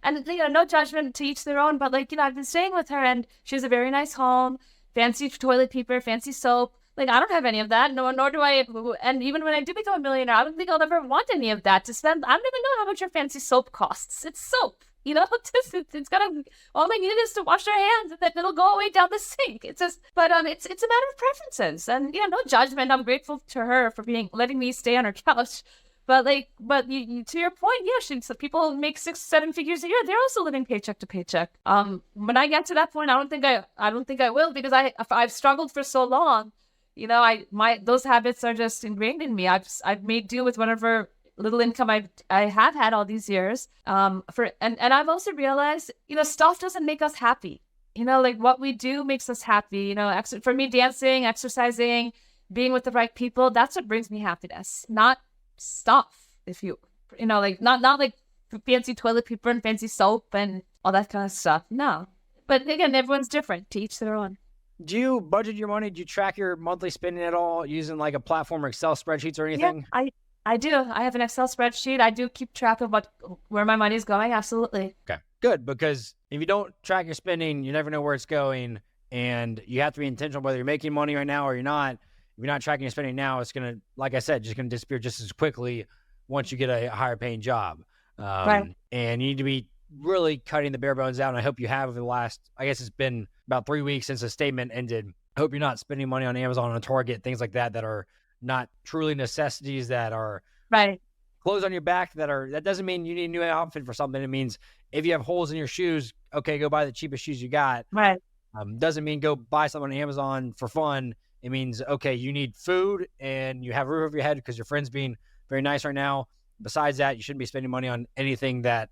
And no judgment, to each their own, but I've been staying with her, and she has a very nice home, fancy toilet paper, fancy soap. I don't have any of that, nor do I. And even when I do become a millionaire, I don't think I'll ever want any of that to spend. I don't even know how much your fancy soap costs. It's soap, it's gotta. All I need is to wash our hands, and then it'll go away down the sink. It's just, but it's a matter of preferences, and no judgment. I'm grateful to her for letting me stay on her couch. But you, to your point, so people make 6-7 figures a year. They're also living paycheck to paycheck. When I get to that point, I don't think I will, because I've struggled for so long. Those habits are just ingrained in me. I've made do with whatever little income I have had all these years. And I've also realized, stuff doesn't make us happy. What we do makes us happy. For me, dancing, exercising, being with the right people, that's what brings me happiness, not stuff. Not like fancy toilet paper and fancy soap and all that kind of stuff. No. But again, everyone's different, to each their own. Do you budget your money? Do you track your monthly spending at all using like a platform or Excel spreadsheets or anything? Yeah, I do. I have an Excel spreadsheet. I do keep track of where my money is going. Absolutely. Okay, good. Because if you don't track your spending, you never know where it's going, and you have to be intentional whether you're making money right now or you're not. If you're not tracking your spending now, it's going to, like I said, just going to disappear just as quickly once you get a higher paying job. Right. And you need to be really cutting the bare bones out. And I hope you have over the last, I guess it's been about 3 weeks since the statement ended. I hope you're not spending money on Amazon, on Target, things like that are not truly necessities, that are right. Clothes on your back that doesn't mean you need a new outfit for something. It means if you have holes in your shoes, okay, go buy the cheapest shoes you got. Right. Doesn't mean go buy something on Amazon for fun. It means, okay, you need food and you have a roof over your head because your friend's being very nice right now. besides that, you shouldn't be spending money on anything that,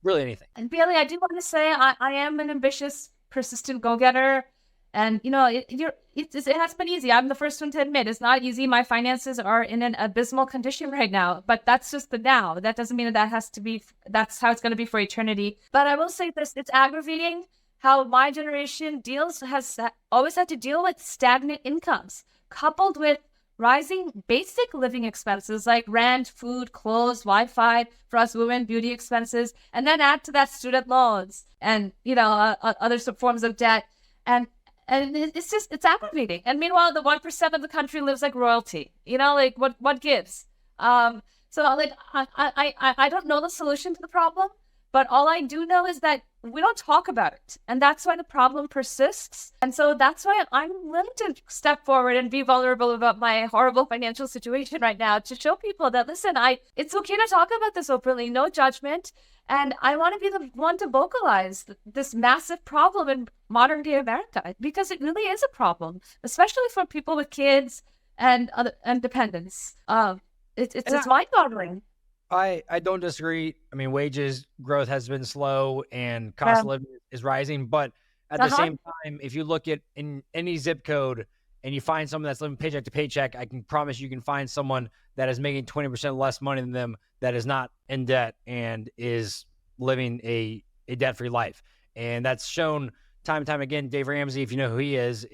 really anything. And Bailey, I do want to say I am an ambitious, persistent go-getter. And, it has been easy. I'm the first one to admit it's not easy. My finances are in an abysmal condition right now, but that's just the now. That doesn't mean that's how it's going to be for eternity. But I will say this, it's aggravating how my generation has always had to deal with stagnant incomes coupled with rising basic living expenses like rent, food, clothes, Wi-Fi, for us women, beauty expenses, and then add to that student loans and, other forms of debt. And it's aggravating. And meanwhile, the 1% of the country lives like royalty. What gives? So I don't know the solution to the problem, but all I do know is that we don't talk about it. And that's why the problem persists. And so that's why I'm willing to step forward and be vulnerable about my horrible financial situation right now to show people that, listen, it's okay to talk about this openly, no judgment. And I want to be the one to vocalize this massive problem in modern day America, because it really is a problem, especially for people with kids and dependents. It's mind-boggling. I don't disagree. I mean, wages growth has been slow and cost of living is rising. But at the same time, if you look at in any zip code and you find someone that's living paycheck to paycheck, I can promise you can find someone that is making 20% less money than them that is not in debt and is living a debt-free life. And that's shown time and time again. Dave Ramsey, if you know who he is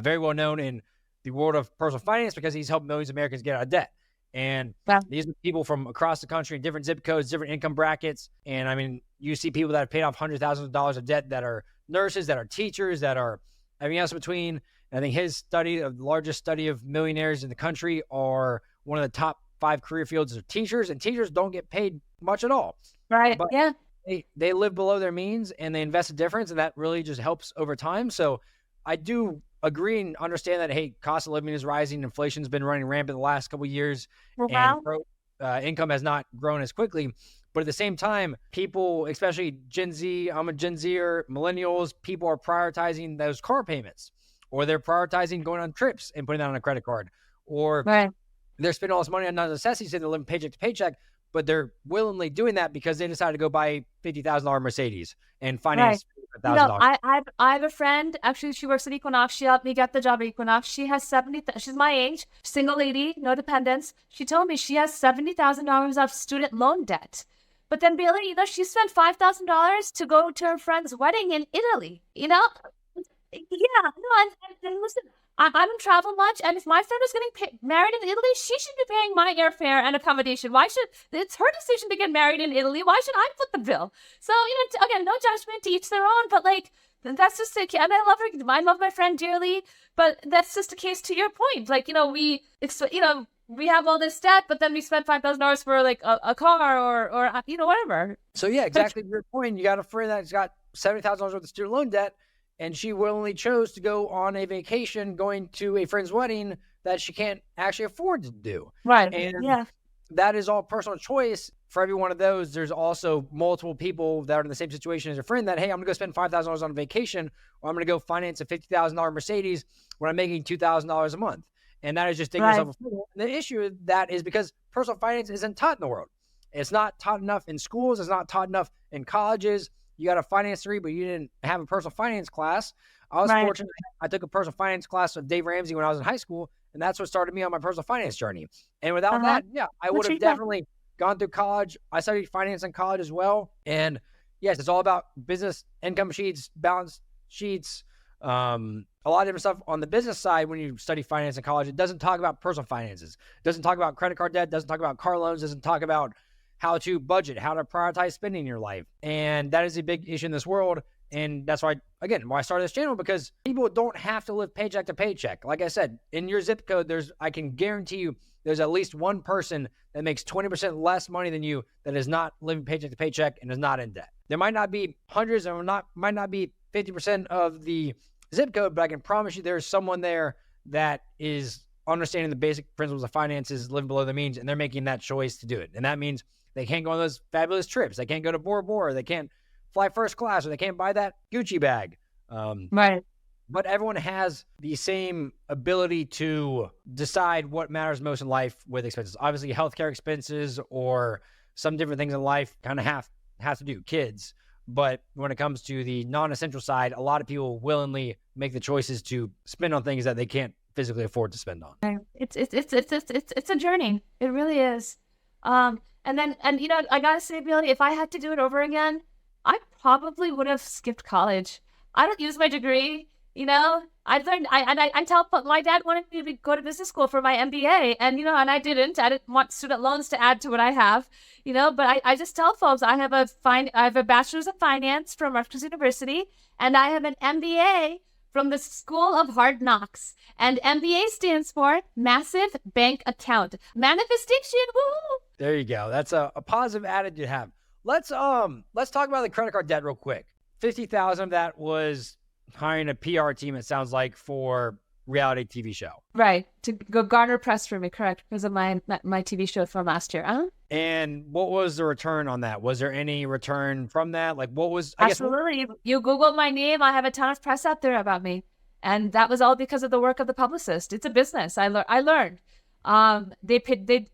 very well known in the world of personal finance because he's helped millions of Americans get out of debt. And these are people from across the country, different zip codes, different income brackets. And I mean, you see people that have paid off hundreds of thousands of dollars of debt that are nurses, that are teachers, that are everything else in between. And I think his study of the largest study of millionaires in the country are one of the top 5 career fields of teachers, and teachers don't get paid much at all. Right. But they live below their means and they invest a difference, and that really just helps over time. So I do agree and understand that, hey, cost of living is rising. Inflation's been running rampant the last couple of years, and income has not grown as quickly. But at the same time, people, especially Gen Z, I'm a Gen Zer, millennials, people are prioritizing those car payments, or they're prioritizing going on trips and putting that on a credit card, or they're spending all this money on necessities, saying they're living paycheck to paycheck, but they're willingly doing that because they decided to go buy $50,000 Mercedes and finance $1,000. I have a friend, actually, she works at Equinox. She helped me get the job at Equinox. She has she's my age, single lady, no dependents. She told me she has $70,000 of student loan debt. But then Bailey, she spent $5,000 to go to her friend's wedding in Italy, Yeah, no, and listen, I don't travel much, and if my friend is getting married in Italy, she should be paying my airfare and accommodation. It's her decision to get married in Italy. Why should I foot the bill? So, again, no judgment, to each their own, but that's just and I love her. I love my friend dearly, but that's just a case to your point. We have all this debt, but then we spent $5,000 for a car or whatever. So yeah, exactly to your point. You got a friend that's got $70,000 worth of student loan debt, and she willingly chose to go on a vacation going to a friend's wedding that she can't actually afford to do. Right. And that is all personal choice. For every one of those, there's also multiple people that are in the same situation as your friend that, hey, I'm going to go spend $5,000 on a vacation, or I'm going to go finance a $50,000 Mercedes when I'm making $2,000 a month. And that is just digging yourself a foot. And the issue with that is because personal finance isn't taught in the world. It's not taught enough in schools. It's not taught enough in colleges. You got a finance degree, but you didn't have a personal finance class. I was fortunate. I took a personal finance class with Dave Ramsey when I was in high school, and that's what started me on my personal finance journey. And without that, I would have definitely gone through college. I studied finance in college as well. And yes, it's all about business income sheets, balance sheets, a lot of different stuff on the business side. When you study finance in college, it doesn't talk about personal finances. It doesn't talk about credit card debt. It doesn't talk about car loans. It doesn't talk about how to budget, how to prioritize spending in your life. And that is a big issue in this world. And that's why I started this channel, because people don't have to live paycheck to paycheck. Like I said, in your zip code, I can guarantee you there's at least one person that makes 20% less money than you that is not living paycheck to paycheck and is not in debt. There might not be hundreds, or might not be 50% of the zip code, but I can promise you there's someone there that is understanding the basic principles of finances, living below their means, and they're making that choice to do it. And that means they can't go on those fabulous trips. They can't go to Bora Bora. They can't fly first class, or they can't buy that Gucci bag. but everyone has the same ability to decide what matters most in life with expenses. Obviously, healthcare expenses or some different things in life kind of have to do kids. But when it comes to the non-essential side, a lot of people willingly make the choices to spend on things that they can't physically afford to spend on. It's a journey. It really is. And you know, I gotta say, Billy, if I had to do it over again, I probably would have skipped college. I don't use my degree. You know, I tell, but my dad wanted me to go to business school for my MBA, and you know, and I didn't want student loans to add to what I have, you know, but I just tell folks I have a bachelor's of finance from Rutgers University, and I have an MBA from the School of Hard Knocks, and MBA stands for Massive Bank Account Manifestation. Woo! There you go. That's a positive attitude to have. Let's talk about the credit card debt real quick. 50,000 of that was hiring a PR team, it sounds like, for reality TV show. Right. To go garner press for me, correct, because of my TV show from last year. And what was the return on that? Was there any return from that? Like, what was... Absolutely. You Google my name, I have a ton of press out there about me. And that was all because of the work of the publicist. It's a business. I learned. They pit.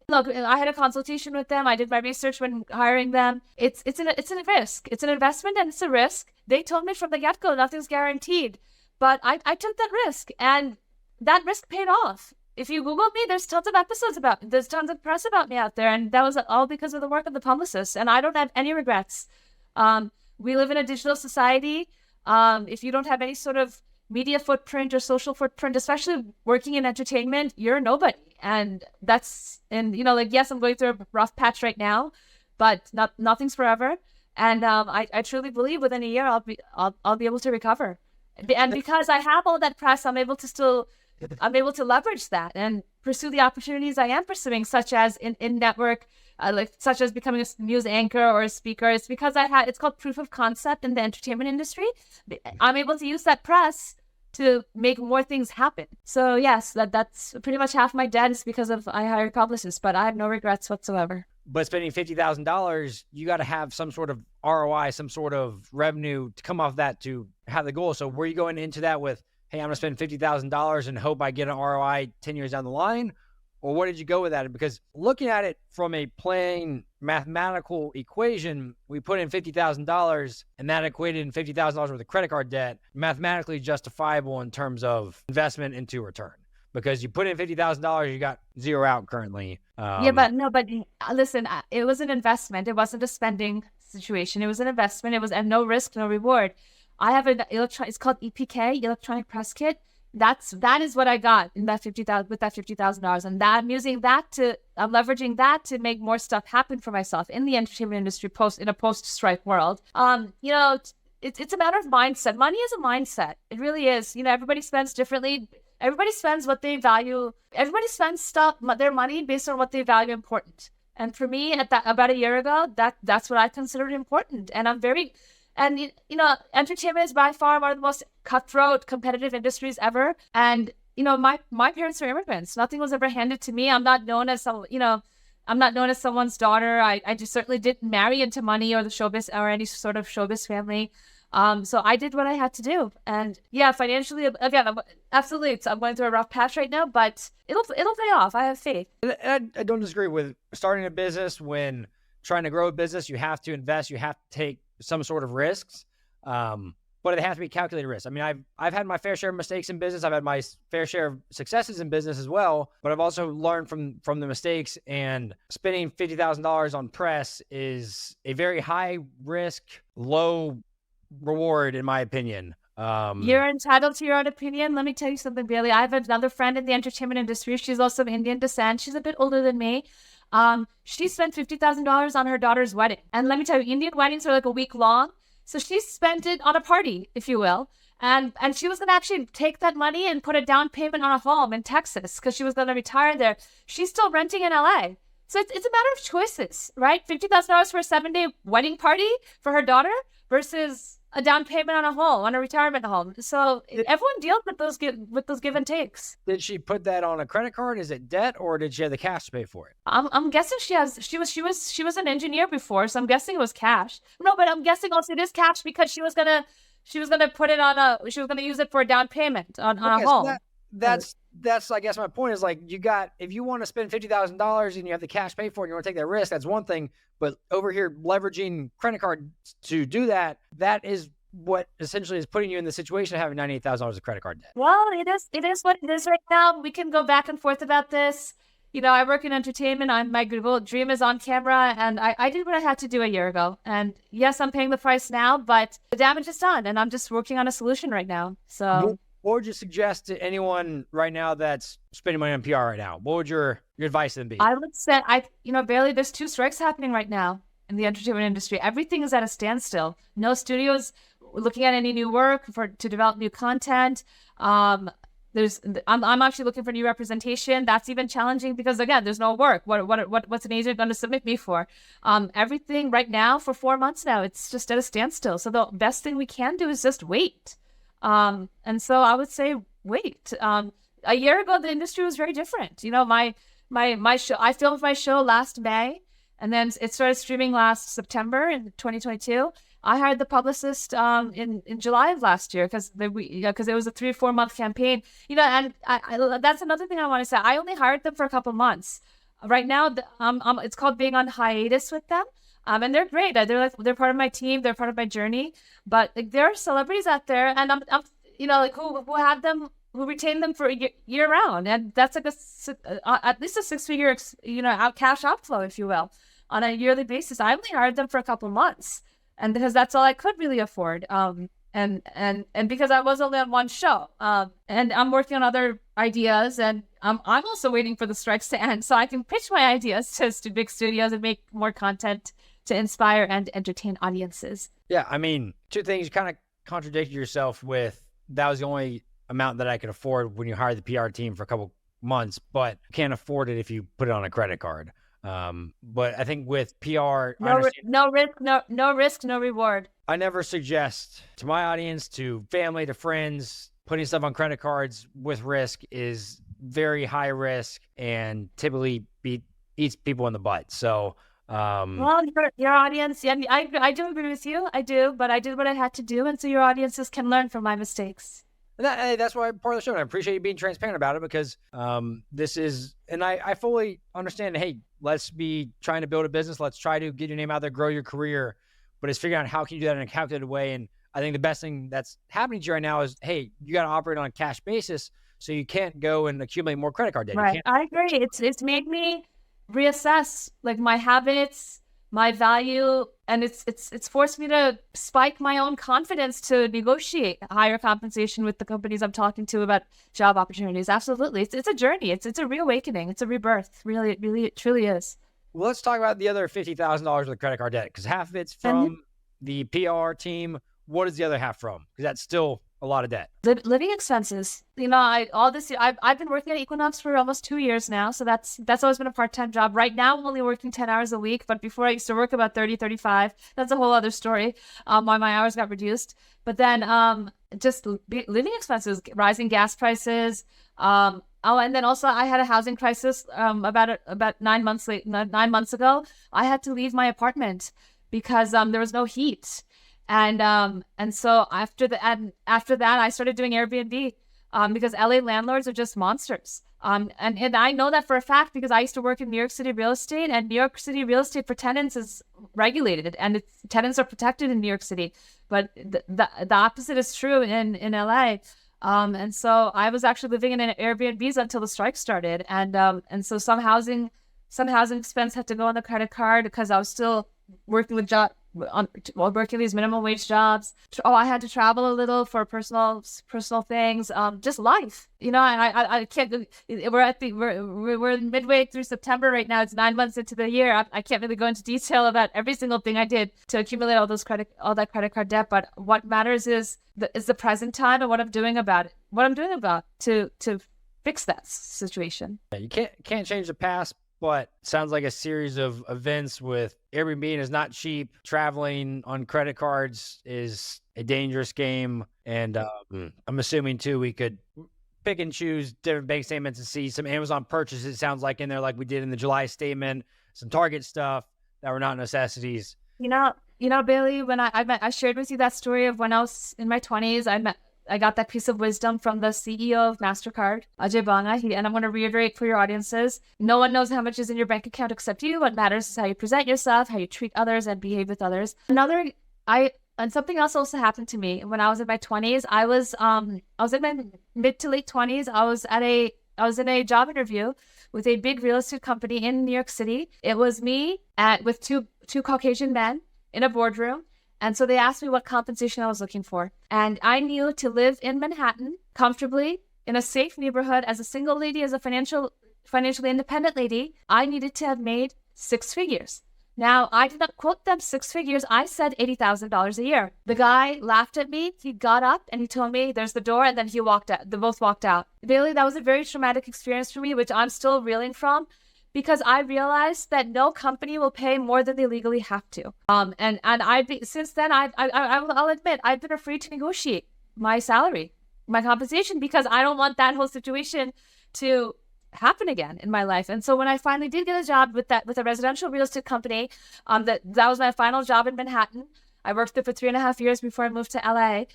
Look, I had a consultation with them. I did my research when hiring them. It's a risk. It's an investment and it's a risk. They told me from the get-go, nothing's guaranteed. But I took that risk, and that risk paid off. If you Google me, there's tons of press about me out there, and that was all because of the work of the publicist. And I don't have any regrets. We live in a digital society. If you don't have any sort of media footprint or social footprint, especially working in entertainment, you're nobody. And you know, like, yes, I'm going through a rough patch right now, but nothing's forever. And I truly believe within a year I'll be able to recover. And because I have all that press, I'm able to leverage that and pursue the opportunities I am pursuing, such as in network, such as becoming a news anchor or a speaker. It's because it's called proof of concept in the entertainment industry. I'm able to use that press to make more things happen. So yes, that's pretty much half my debt is because of I hired publicists, but I have no regrets whatsoever. But spending $50,000, you got to have some sort of ROI, some sort of revenue to come off that to have the goal. So were you going into that with, hey, I'm going to spend $50,000 and hope I get an ROI 10 years down the line? Or what did you go with that? Because looking at it from a plain mathematical equation, we put in $50,000 and that equated in $50,000 worth of credit card debt, mathematically justifiable in terms of investment into return. Because you put in $50,000, you got zero out currently. But listen, it was an investment. It wasn't a spending situation. It was an investment. It was and no risk, no reward. I have it's called EPK, electronic press kit. That is what I got in that $50,000, and that I'm leveraging that to make more stuff happen for myself in the entertainment industry in a post-strike world. You know, it's a matter of mindset. Money is a mindset. It really is. You know, everybody spends differently. Everybody spends what they value. Everybody spends their money based on what they value important. And for me, about a year ago, that's what I considered important. And you know, entertainment is by far one of the most cutthroat, competitive industries ever. And you know, my parents were immigrants. Nothing was ever handed to me. I'm not known as someone's daughter. I just certainly didn't marry into money or the showbiz or any sort of showbiz family. So I did what I had to do, and yeah, financially, again, absolutely, I'm going through a rough patch right now, but it'll pay off. I have faith. I don't disagree with starting a business. When trying to grow a business, you have to invest, you have to take some sort of risks, but it has to be calculated risks. I mean, I've had my fair share of mistakes in business. I've had my fair share of successes in business as well, but I've also learned from the mistakes. And spending $50,000 on press is a very high risk, low reward, in my opinion. You're entitled to your own opinion. Let me tell you something, Bailey. I have another friend in the entertainment industry. She's also of Indian descent. She's a bit older than me. She spent $50,000 on her daughter's wedding. And let me tell you, Indian weddings are like a week long. So she spent it on a party, if you will. And she was going to actually take that money and put a down payment on a home in Texas because she was going to retire there. She's still renting in LA. So it's a matter of choices, right? $50,000 for a 7-day wedding party for her daughter versus a down payment on a home, on a retirement home. So everyone deals with those give and takes. Did she put that on a credit card? Is it debt, or did she have the cash to pay for it? I'm guessing she was an engineer before, so I'm guessing it was cash. No, but I'm guessing also it is cash because she was gonna she was gonna put it on she was gonna use it for a down payment on a home. So that's I guess my point is, like, if you want to spend $50,000 and you have the cash paid for it and you want to take that risk, that's one thing. But over here, leveraging credit card to do that is what essentially is putting you in the situation of having $98,000 of credit card debt. Well, it is what it is right now. We can go back and forth about this. I work in entertainment. My dream is on camera, and I did what I had to do a year ago. And yes, I'm paying the price now, but the damage is done, and I'm just working on a solution right now. So, what would you suggest to anyone right now that's spending money on PR right now? What would your advice to them be? I would say, barely, there's 2 strikes happening right now in the entertainment industry. Everything is at a standstill. No studios looking at any new work to develop new content. I'm actually looking for new representation. That's even challenging because, again, there's no work. What's an agent going to submit me for? Everything right now for 4 months now, it's just at a standstill. So the best thing we can do is just wait. And so I would say wait. A year ago, the industry was very different. My show, I filmed my show last May, and then it started streaming last September in 2022. I hired the publicist in July of last year because it was a 3 or 4 month campaign. And that's another thing I want to say. I only hired them for a couple months. Right now, it's called being on hiatus with them. And they're great. They're part of my team. They're part of my journey. But there are celebrities out there, and I'm who have them, who retain them for year round, and that's like at least a 6-figure cash outflow, if you will, on a yearly basis. I only hired them for a couple months, and because that's all I could really afford. And because I was only on one show, and I'm working on other ideas, and I'm also waiting for the strikes to end so I can pitch my ideas to big studios and make more content to inspire and entertain audiences. Yeah, I mean, 2 things. You kind of contradicted yourself with, that was the only amount that I could afford when you hired the PR team for a couple months, but you can't afford it if you put it on a credit card. But I think with PR, no risk, no reward. I never suggest to my audience, to family, to friends, putting stuff on credit cards with risk is very high risk and typically eats people in the butt. So, well, your audience, and I do agree with you. I do, but I did what I had to do, and so your audiences can learn from my mistakes. That's why part of the show. And I appreciate you being transparent about it because this is, and I fully understand. Hey, let's be trying to build a business. Let's try to get your name out there, grow your career. But it's figuring out how can you do that in a calculated way. And I think the best thing that's happening to you right now is, hey, you got to operate on a cash basis, so you can't go and accumulate more credit card debt. Right, I agree. It's made me reassess like my habits, my value, and it's forced me to spike my own confidence to negotiate higher compensation with the companies I'm talking to about job opportunities. Absolutely. It's a journey. It's a reawakening. It's a rebirth. Really, it truly is. Well, let's talk about the other $50,000 of the credit card debt, because half of it's from the PR team. What is the other half from? Because that's still a lot of debt. Living expenses. I've been working at Equinox for almost 2 years now. So that's always been a part-time job. Right now, I'm only working 10 hours a week. But before, I used to work about 30, 35. That's a whole other story, why my hours got reduced. But then just living expenses, rising gas prices. And then also I had a housing crisis about 9 months ago. I had to leave my apartment because there was no heat. And so after that, I started doing Airbnb because LA landlords are just monsters. And I know that for a fact because I used to work in New York City real estate, and New York City real estate for tenants is regulated, and tenants are protected in New York City. But the opposite is true in LA. And so I was actually living in an Airbnbs until the strike started, and so some housing expense had to go on the credit card because I was still working working these minimum wage jobs. I had to travel a little for personal things. Just life, and I can't. We're midway through September right now. It's 9 months into the year. I can't really go into detail about every single thing I did to accumulate all that credit card debt. But what matters is the present time and what I'm doing about it. What I'm doing about to fix that situation. You can't change the past. But it sounds like a series of events with Airbnb is not cheap. Traveling on credit cards is a dangerous game. And I'm assuming, too, we could pick and choose different bank statements and see some Amazon purchases, it sounds like, in there like we did in the July statement, some Target stuff that were not necessities. Bailey, when I shared with you that story of when I was in my 20s, I got that piece of wisdom from the CEO of MasterCard, Ajay Banga. And I'm going to reiterate for your audiences, no one knows how much is in your bank account except you. What matters is how you present yourself, how you treat others, and behave with others. And something else also happened to me when I was in my 20s. I was in my mid to late 20s. I was in a job interview with a big real estate company in New York City. It was me with two Caucasian men in a boardroom. And so they asked me what compensation I was looking for. And I knew to live in Manhattan comfortably in a safe neighborhood as a single lady, as a financially independent lady, I needed to have made 6 figures. Now, I did not quote them 6 figures. I said $80,000 a year. The guy laughed at me. He got up and he told me, there's the door. And then he walked out. They both walked out. Bailey, that was a very traumatic experience for me, which I'm still reeling from, because I realized that no company will pay more than they legally have to. Since then, I'll admit, I've been afraid to negotiate my salary, my compensation, because I don't want that whole situation to happen again in my life. And so when I finally did get a job with a residential real estate company, that was my final job in Manhattan. I worked there for 3.5 years before I moved to LA.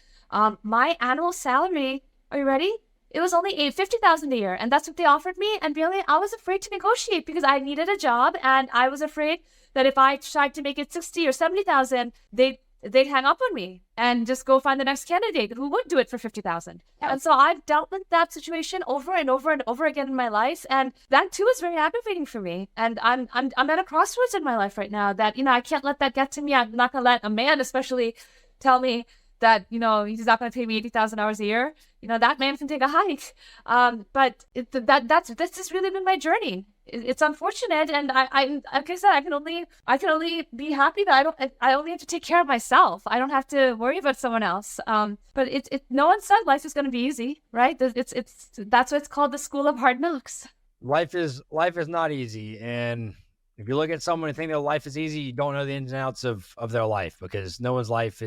My annual salary, are you ready? It was only $50,000 a year, and that's what they offered me. And really, I was afraid to negotiate because I needed a job, and I was afraid that if I tried to make it 60 or 70,000, they'd hang up on me and just go find the next candidate who would do it for 50,000. Yeah. And so I've dealt with that situation over and over and over again in my life, and that too is very aggravating for me. And I'm at a crossroads in my life right now that I can't let that get to me. I'm not gonna let a man, especially, tell me that he's not going to pay me $80,000 a year. That man can take a hike. But that's just really been my journey. It's unfortunate, and I like I said, I can only be happy that I only have to take care of myself. I don't have to worry about someone else. But no one said life is going to be easy, right? That's what it's called, the school of hard knocks. Life is not easy, and if you look at someone and think their life is easy, you don't know the ins and outs of their life, because no one's life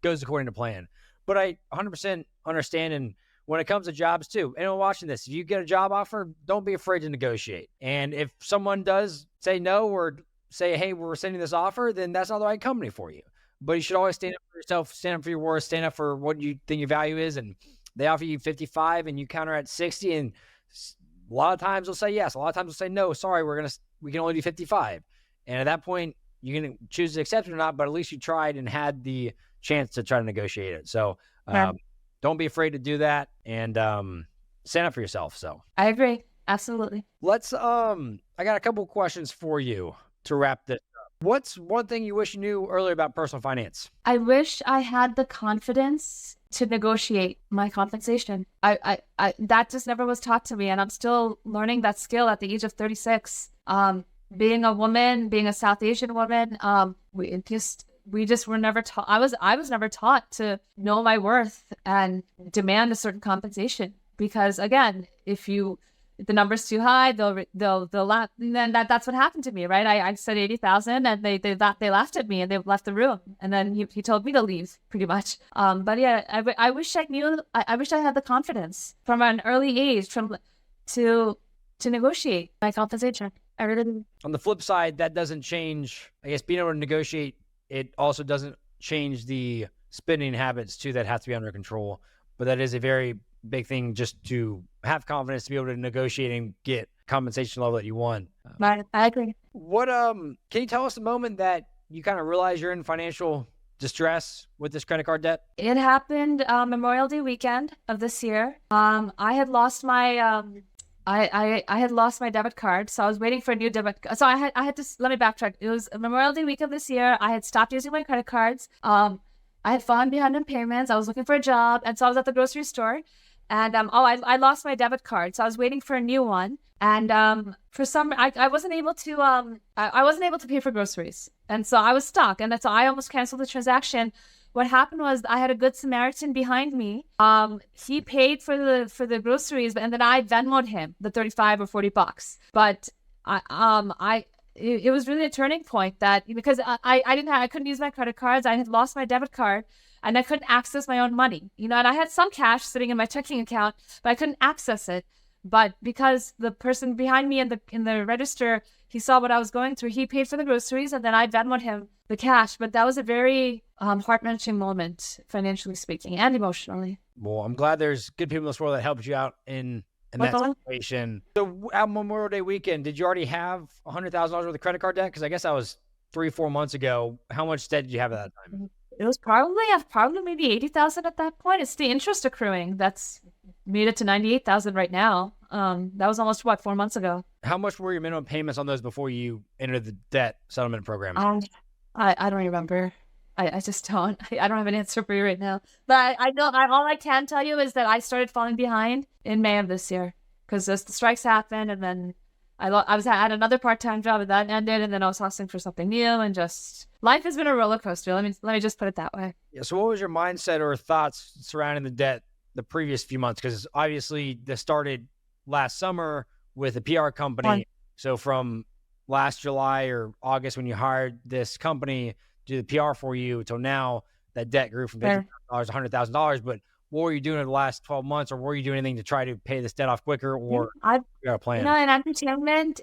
goes according to plan. But I 100% understand, and when it comes to jobs too, anyone watching this, if you get a job offer, don't be afraid to negotiate. And if someone does say no or say, hey, we're sending this offer, then that's not the right company for you. But you should always stand up for yourself, stand up for your worth, stand up for what you think your value is. And they offer you 55 and you counter at 60, and a lot of times they'll say yes, a lot of times they'll say no, sorry, we can only do 55. And at that point, you can choose to accept it or not, but at least you tried and had the chance to try to negotiate it. So don't be afraid to do that, and stand up for yourself. So I agree. Absolutely. Let's I got a couple of questions for you to wrap this up. What's one thing you wish you knew earlier about personal finance? I wish I had the confidence to negotiate my compensation. I that just never was taught to me, and I'm still learning that skill at the age of 36. Being a woman, being a South Asian woman, we just were never taught. I was never taught to know my worth and demand a certain compensation, because again, if the number's too high, they'll laugh. And then that's what happened to me, right? I said 80,000, and they laughed at me, and they left the room. And then he told me to leave, pretty much. But yeah, I wish I knew. I wish I had the confidence from an early age to negotiate my compensation. I really didn't. On the flip side, that doesn't change. I guess being able to negotiate, it also doesn't change the spending habits too that have to be under control. But that is a very big thing, just to have confidence to be able to negotiate and get compensation level that you want. I agree. What can you tell us the moment that you kind of realize you're in financial distress with this credit card debt? It happened Memorial Day weekend of this year. I had lost my I had lost my debit card, so I was waiting for a new debit. So I had to, let me backtrack. It was Memorial Day week of this year. I had stopped using my credit cards. I had fallen behind in payments. I was looking for a job, and so I was at the grocery store, and I lost my debit card, so I was waiting for a new one. And for some, I wasn't able to I wasn't able to pay for groceries, and so I was stuck, and so I almost canceled the transaction. What happened was I had a good Samaritan behind me. He paid for the groceries, and then I Venmo'd him the $35 or $40. But it was really a turning point, that because I couldn't use my credit cards. I had lost my debit card, and I couldn't access my own money. And I had some cash sitting in my checking account, but I couldn't access it. But because the person behind me in the register he saw what I was going through. He paid for the groceries, and then I Venmoed him the cash. But that was a very heart-wrenching moment, financially speaking, and emotionally. Well, I'm glad there's good people in this world that helped you out in that situation. So at Memorial Day weekend, did you already have $100,000 worth of credit card debt? Because I guess that was 3-4 months ago. How much debt did you have at that time? It was probably maybe 80,000 at that point. It's the interest accruing that's made it to 98,000 right now. That was almost 4 months ago. How much were your minimum payments on those before you entered the debt settlement program? I don't remember. I just don't. I don't have an answer for you right now. But I know all I can tell you is that I started falling behind in May of this year because the strikes happened, and then I had another part-time job, and that ended, and then I was hustling for something new, and just life has been a roller coaster. Let me just put it that way. Yeah. So what was your mindset or thoughts surrounding the debt the previous few months? Because obviously this started last summer with a PR company. So from last July or August when you hired this company to do the PR for you till now, that debt grew from $50,000 to $100,000. But what were you doing in the last 12 months, or were you doing anything to try to pay this debt off quicker, or you got a plan? In entertainment,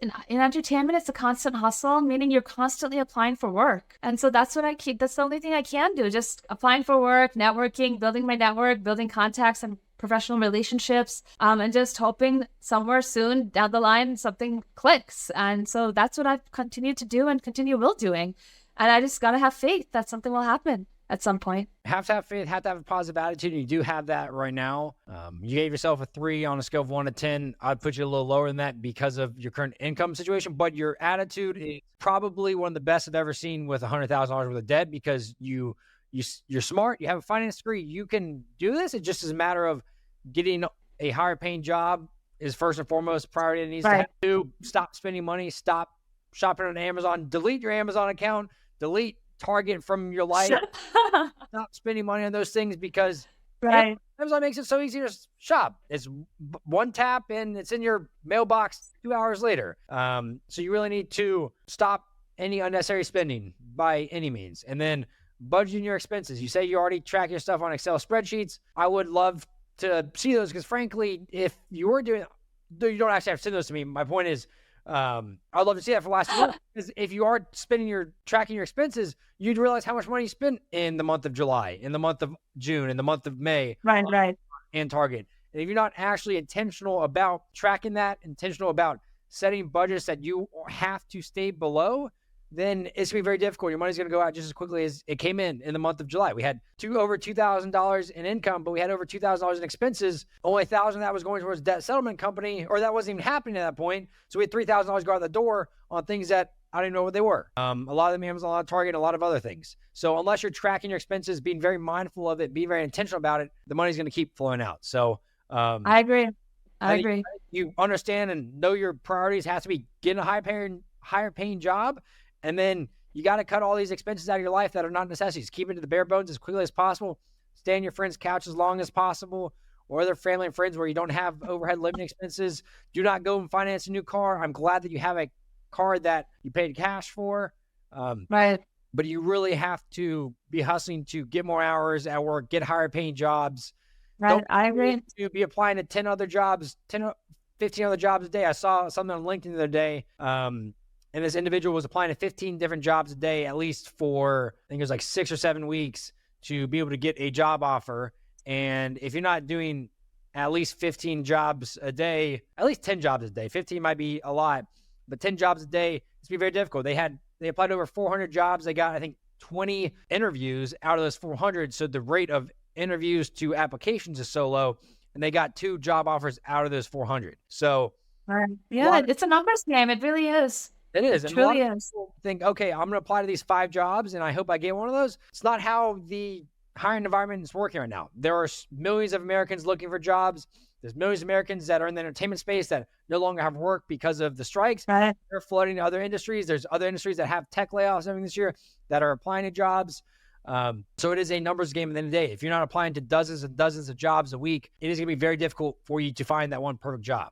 it's a constant hustle, meaning you're constantly applying for work. And so that's the only thing I can do, just applying for work, networking, building my network, building contacts and professional relationships, and just hoping somewhere soon down the line something clicks. And so that's what I've continued to do and will doing. And I just got to have faith that something will happen at some point. Have to have faith, have to have a positive attitude, and you do have that right now. You gave yourself a 3 on a scale of 1 to 10. I'd put you a little lower than that because of your current income situation, but your attitude is probably one of the best I've ever seen with $100,000 worth of debt, because you're smart, you have a finance degree, you can do this. It just is a matter of getting a higher paying job is first and foremost priority it needs to have to. Stop spending money, stop shopping on Amazon, delete your Amazon account, delete Target from your life. Stop spending money on those things, because Amazon makes it so easy to shop. It's one tap and it's in your mailbox 2 hours later. So you really need to stop any unnecessary spending by any means. And then budgeting your expenses. You say you already track your stuff on Excel spreadsheets. I would love to see those, because frankly, if you were doing, you don't actually have to send those to me. My point is, I'd love to see that for last year, because if you are tracking your expenses, you'd realize how much money you spent in the month of July, in the month of June, in the month of May, and Target. And if you're not actually intentional about tracking that, intentional about setting budgets that you have to stay below, then it's going to be very difficult. Your money's going to go out just as quickly as it came in the month of July. We had over $2,000 in income, but we had over $2,000 in expenses. Only $1,000 of that was going towards debt settlement company, or that wasn't even happening at that point. So we had $3,000 go out the door on things that I didn't know what they were. A lot of them, Amazon, a lot of Target, a lot of other things. So unless you're tracking your expenses, being very mindful of it, being very intentional about it, the money's going to keep flowing out. So I agree. I agree. You understand and know your priorities has to be getting a higher paying job. And then you got to cut all these expenses out of your life that are not necessities. Keep it to the bare bones as quickly as possible. Stay on your friend's couch as long as possible, or other family and friends where you don't have overhead living expenses. Do not go and finance a new car. I'm glad that you have a car that you paid cash for. But you really have to be hustling to get more hours at work, get higher paying jobs. I agree. To be applying to 10 other jobs, 15 other jobs a day. I saw something on LinkedIn the other day. And this individual was applying to 15 different jobs a day, at least for, I think it was like 6 or 7 weeks, to be able to get a job offer. And if you're not doing at least 15 jobs a day, at least 10 jobs a day, 15 might be a lot, but 10 jobs a day, it's be very difficult. They applied to over 400 jobs. They got, I think, 20 interviews out of those 400. So the rate of interviews to applications is so low, and they got 2 job offers out of those 400. So it's a numbers game. It really is. It is. It truly is. People think, okay, I'm going to apply to these 5 jobs and I hope I get one of those. It's not how the hiring environment is working right now. There are millions of Americans looking for jobs. There's millions of Americans that are in the entertainment space that no longer have work because of the strikes. They're flooding to other industries. There's other industries that have tech layoffs everything this year that are applying to jobs. So it is a numbers game at the end of the day. If you're not applying to dozens and dozens of jobs a week, it is going to be very difficult for you to find that one perfect job.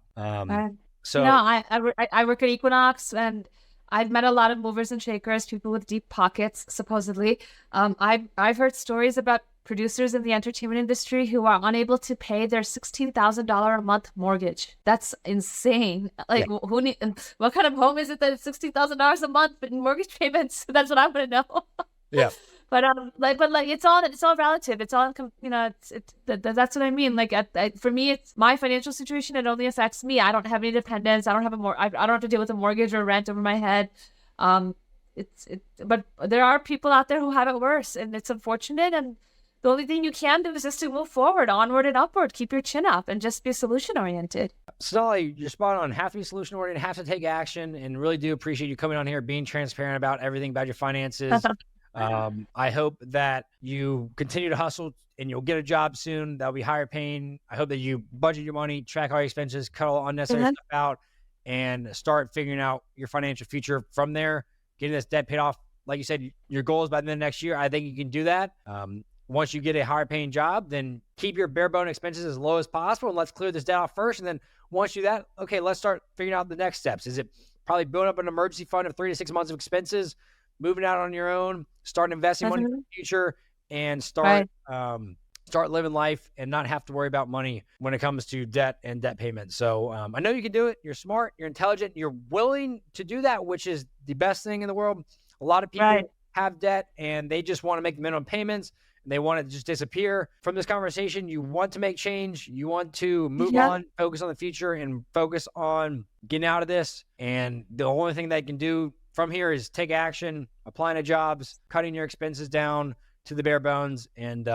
So no, I work at Equinox, and I've met a lot of movers and shakers, people with deep pockets, supposedly. I've heard stories about producers in the entertainment industry who are unable to pay their $16,000 a month mortgage. That's insane. Like, what kind of home is it that is $16,000 a month in mortgage payments? That's what I want to know. Yeah. But it's all relative. It's all, that's what I mean. Like, for me, it's my financial situation. It only affects me. I don't have any dependents. I don't have I don't have to deal with a mortgage or rent over my head. But there are people out there who have it worse, and it's unfortunate. And the only thing you can do is just to move forward, onward and upward, keep your chin up, and just be solution oriented. Sonali, you're spot on. Have to be solution oriented, have to take action, and really do appreciate you coming on here, being transparent about everything about your finances. I hope that you continue to hustle and you'll get a job soon. That'll be higher paying. I hope that you budget your money, track all your expenses, cut all unnecessary stuff out, and start figuring out your financial future from there, getting this debt paid off. Like you said, your goal is by the end of next year. I think you can do that. Once you get a higher paying job, then keep your bare bone expenses as low as possible, and let's clear this debt off first. And then once you do that, okay, let's start figuring out the next steps. Is it probably building up an emergency fund of 3 to 6 months of expenses, moving out on your own, start investing money in the future, and start living life and not have to worry about money when it comes to debt and debt payments. So I know you can do it. You're smart, you're intelligent, you're willing to do that, which is the best thing in the world. A lot of people have debt and they just want to make the minimum payments and they want it to just disappear. From this conversation, you want to make change. You want to move on, focus on the future, and focus on getting out of this. And the only thing they can do from here is take action, applying to jobs, cutting your expenses down to the bare bones, and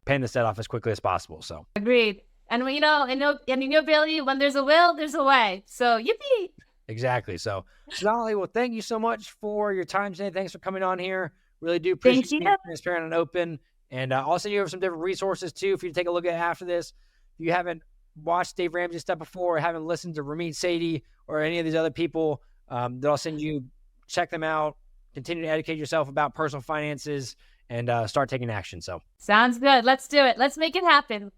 paying this debt off as quickly as possible. So agreed. And in your ability, when there's a will, there's a way. So yippee! Exactly. So Sonali, well, thank you so much for your time today. Thanks for coming on here. Really do appreciate you being transparent and open. And I'll send you over some different resources too for you to take a look at after this. If you haven't watched Dave Ramsey's stuff before, or haven't listened to Ramit Sethi or any of these other people that I'll send you, check them out, continue to educate yourself about personal finances, and start taking action. So sounds good. Let's do it. Let's make it happen.